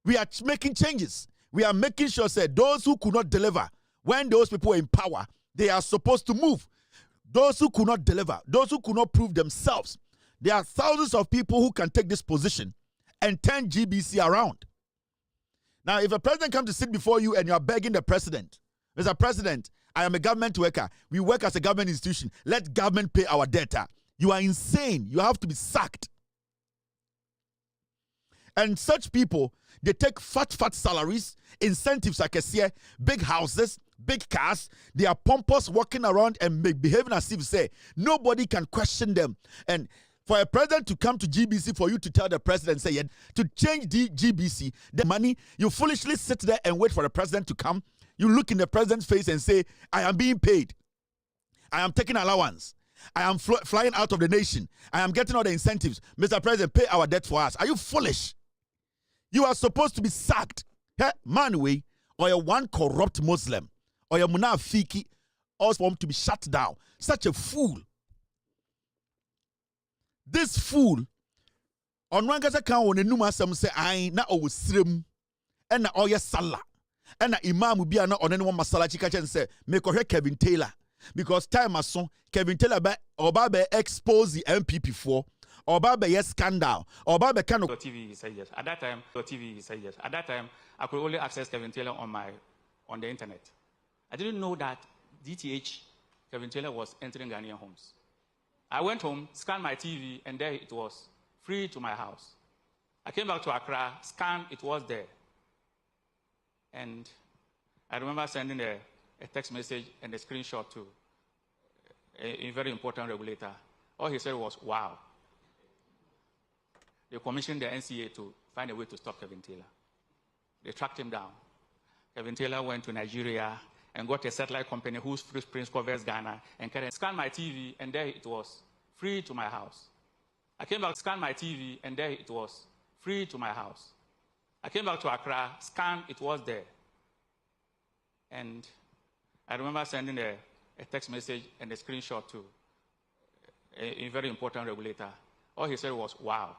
S1: We are making changes. We are making sure that those who could not deliver, when those people were in power, they are supposed to move. Those who could not deliver, those who could not prove themselves, there are thousands of people who can take this position and turn GBC around. Now, if a president comes to sit before you and you are begging the president, Mr. President, I am a government worker. We work as a government institution. Let government pay our debtor. You are insane. You have to be sacked. And such people, they take fat salaries, incentives like I say, big houses, big cars. They are pompous, walking around and behaving as if say nobody can question them. And for a president to come to GBC, for you to tell the president, say, yeah, to change the GBC, the money, you foolishly sit there and wait for the president to come. You look in the president's face and say, I am being paid. I am taking allowance. I am flying out of the nation. I am getting all the incentives. Mr. President, pay our debt for us. Are you foolish? You are supposed to be sacked. Hey, man, way, or you're one corrupt Muslim, or you're munafiki, or for him to be shut down. Such a fool. This fool, on one guy's account, when the Numa say, I na o srim, and na oya salah, and na imam will be on anyone masala chika and say, make Kevin Taylor. Because time as son, Kevin Taylor be expose the MPP4. Or yes scandal. Or kind of
S13: TV said yes. At that time, TV said yes. At that time, I could only access Kevin Taylor on the internet. I didn't know that DTH Kevin Taylor was entering Ghanaian homes. I went home, scanned my TV, and there it was, free to my house. I came back to Accra, scanned, it was there. And I remember sending a text message and a screenshot to a very important regulator. All he said was, wow. They commissioned the NCA to find a way to stop Kevin Taylor. They tracked him down. Kevin Taylor went to Nigeria and got a satellite company whose footprint covers Ghana and scanned my TV, and there it was, free to my house. I came back, scanned my TV, and there it was, free to my house. I came back to Accra, scanned, it was there. And I remember sending a a text message and a screenshot to a very important regulator. All he said was, wow.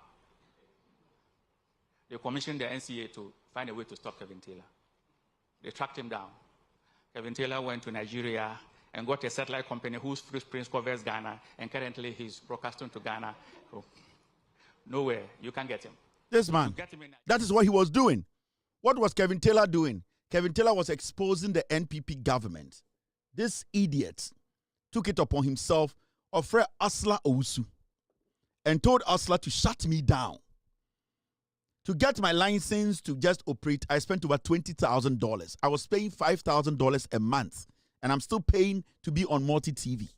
S13: They commissioned the NCA to find a way to stop Kevin Taylor. They tracked him down. Kevin Taylor went to Nigeria and got a satellite company whose footprint covers Ghana, and currently he's broadcasting to Ghana. So, nowhere, you can't get him.
S1: This man, that is what he was doing. What was Kevin Taylor doing? Kevin Taylor was exposing the NPP government. This idiot took it upon himself, offered Asla Owusu, and told Asla to shut me down. To get my license to just operate, I spent over $20,000. I was paying $5,000 a month, and I'm still paying to be on multi-TV.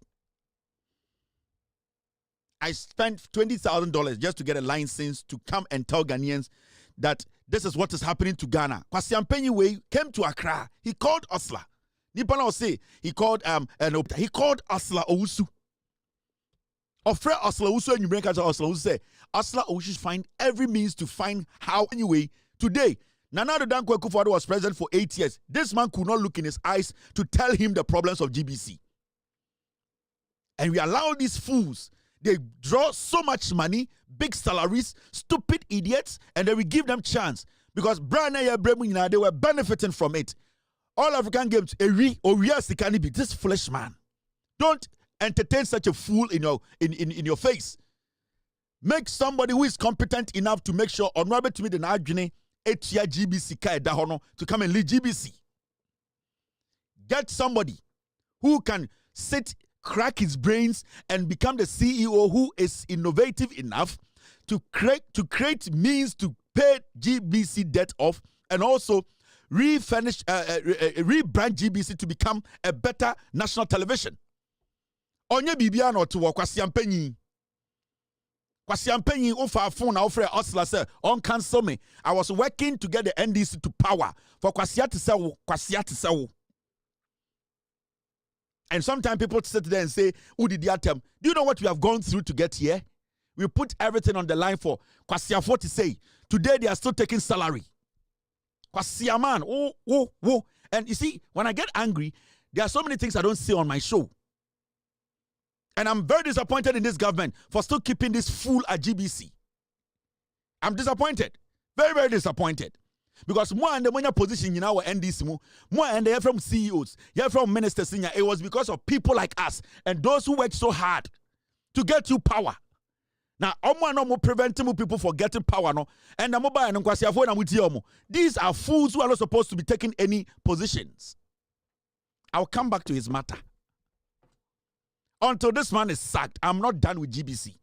S1: I spent $20,000 just to get a license to come and tell Ghanaians that this is what is happening to Ghana. Kwasi Ampenyi came to Accra. He called Asla. Nipana will say he called Asla Owusu. Offer Asla Owusu and you bring Asla Owusu say Asla Owusu find every means to find how anyway. Today, Nana Addo Akufo-Addo was president for 8 years. This man could not look in his eyes to tell him the problems of GBC. And we allow these fools. They draw so much money, big salaries, stupid idiots, and then we give them chance. Because they were benefiting from it. All African games, this foolish man. Don't entertain such a fool in your face. Make somebody who is competent enough to make sure honorable to me the Najine Etia GBC Dahono to come and lead GBC. Get somebody who can crack his brains and become the CEO who is innovative enough to create means to pay GBC debt off and also rebrand GBC to become a better national television. Onye bibiano to Kwasi Ampenyi. Kwasi Ampenyi offer phone na offer Asla say on cancel me. I was working to get the NDC to power for Kwasi to say. And sometimes people sit there and say, who did the attempt? Do you know what we have gone through to get here? We put everything on the line for Kwasi to say. Today they are still taking salary. Kwasi man, oh. And you see, when I get angry, there are so many things I don't say on my show. And I'm very disappointed in this government for still keeping this fool at GBC. I'm disappointed. Very, very disappointed. Because more and the position in our NDC, more and they're from CEOs, you're from ministers, it was because of people like us and those who work so hard to get you power. Now, no more preventing people from getting power, no. And these are fools who are not supposed to be taking any positions. I'll come back to his matter. Until this man is sacked, I'm not done with GBC.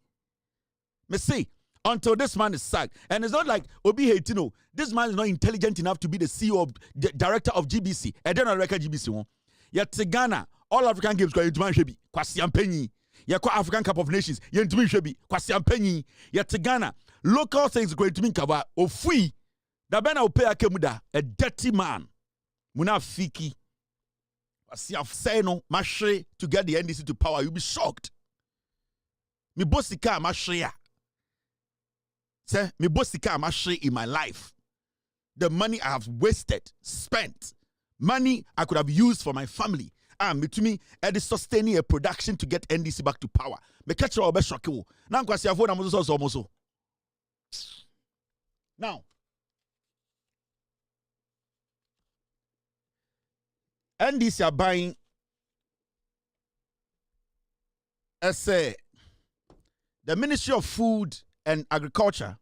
S1: Me see. Until this man is sacked. And it's not like Obi Hetino. This man is not intelligent enough to be the CEO of the director of GBC. And then I record GBC. Yet Ghana, all African games go into Shebi. Kwasi Ampenyi. Yako African Cup of Nations. Yentumi Shebi. Kwasi Ampenyi. Yet Ghana, local things going to mean cover. Ofui. Da bena upe akemuda. A dirty man. Muna fiki. Kwasi Afseno. Mashe to get the NDC to power. You'll be shocked. Mi bosika mashe. Say, me bosika amashi in my life. The money I have wasted, spent, money I could have used for my family. To me, it is sustaining a production to get NDC back to power. Me catch your best shock. Now, now, NDC are buying. I say, the Ministry of Food and Agriculture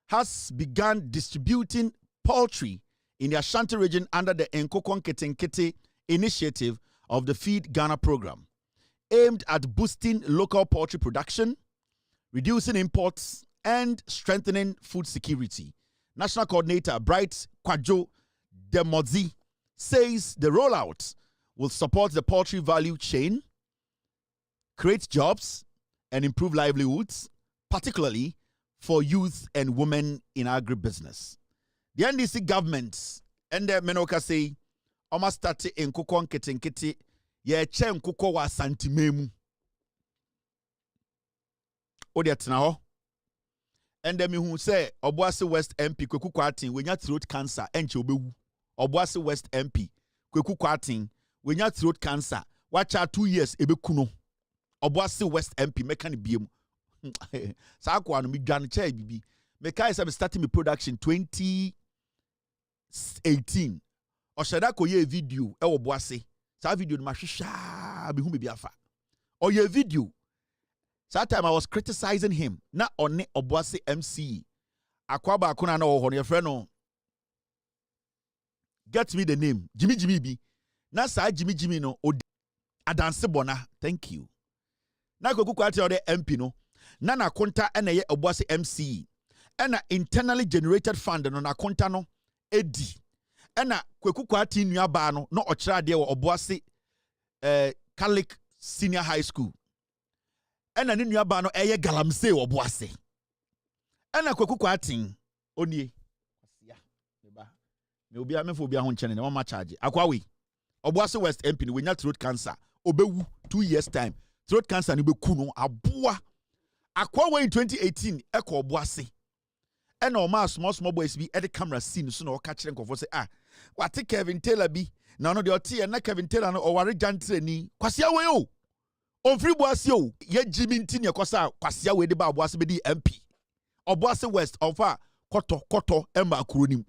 S1: has begun distributing poultry in the Ashanti region under the Nkokon Ketenkete initiative of the Feed Ghana program, aimed at boosting local poultry production, reducing imports, and strengthening food security. National Coordinator Bright Kwajo Demozi says the rollout will support the poultry value chain, create jobs, and improve livelihoods, particularly for youth and women in agribusiness. The NDC government and the Menoka say, almost started in Kokon Ketenkete, ye chen koko wa santimemu. Odiatina. And then who say, Obuasi West MP, Kweku Kwatin, when you throat cancer, and Chobewu. Obuasi West MP, Kweku Kwatin, when you throat cancer, watch out 2 years ebe kuno Obuasi West MP meka ne biem saa kwa no me dwan che bibi meka is starting my production 2018 oshada ko ye video e wo Obuasi saa video no ma hwehwa be hu me biafa or ye video that time I was criticizing him na one Obuasi MC akwaba akuna na wo ho no ye frɛ no get me the name Jimmy bi na saa Jimmy no adanse bona thank you na Kweku Ati ode MP no na konta ena ye Obuasi MC ena internally generated fund no na konta no edi ena Kweku Ati nuaba no no ochira de wo Obuasi Catholic Senior High School ena ne nuaba no eye galamsey Obuasi ena Kweku Ati onie asia meba me obi amefo obi ahon chene ne ma charge akwawe Obuasi West MP no we nya throat cancer obewu 2 years time throat cancer ni beku no aboa akwawe in 2018 eko Obuasi ena o ma small boys bi e de camera scene so na o ka kire nkofo say wate Kevin Taylor bi na no de o tie na Kevin Taylor no o ware jantre ni kwasia we o on free Obuasi o ye Jimmy ntini ekosa kwasia we de ba Obuasi be di MP Obuasi West ofa koto emba akronim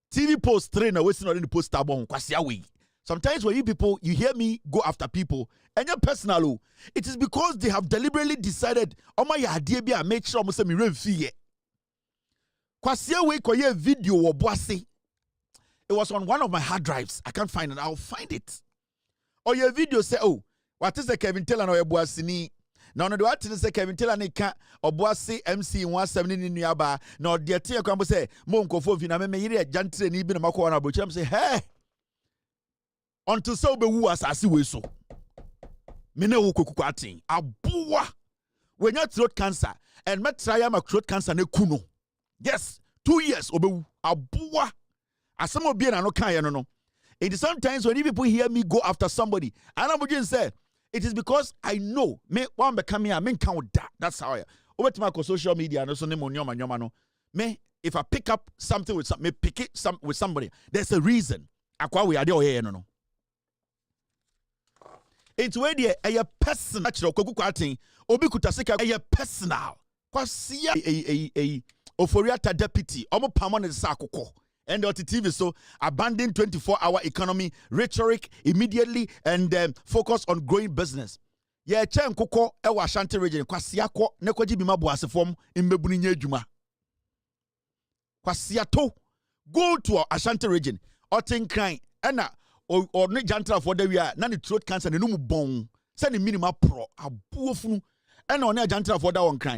S1: TV post trainer we sin on the post tab on kwasia we. Sometimes when you people, you hear me go after people, and you're personal, it is because they have deliberately decided, oh my idea be I make sure me refie. Kwasia we koye video of Obuasi. It was on one of my hard drives. I can't find it. I'll find it. Or your video say, oh, what is the Kevin Taylor no Obuasi ni? Now no do what is the Kevin Taylor ni ka Obuasi MC 170 ni nuaba. No de tie kwambo say mo nkofo fi na me yire jantre ni bi na makọ na bocham say hey until so be wu asase we so me na wo Kweku Ati aboa when you throat cancer and me try am throat cancer na kuno yes 2 years obewu aboa asem obi na no kan ye no it is sometimes when people hear me go after somebody and I'm just say it is because I know me one be come here me count that that's how I over to my social media no so ne mo nyoma no me if I pick up something with me pick it with somebody there's a reason akwa we ade oye no it's where the a person natural Kweku Ati obi kutasika a personal kwasia a OFORI Atta deputy omo pamon ne sa akoko and the TV so abandon 24-hour economy rhetoric immediately and focus on growing business yeah chen koko e wa Ashanti region kwasia ko ne kwaji bi mabo asefom mbebunu nya adwuma kwasia to go to Ashanti region otin kran ena or ne jantra for the we na ne throat cancer ne no mu bon se ne minima pro abuofunu ena one jantra for that one kran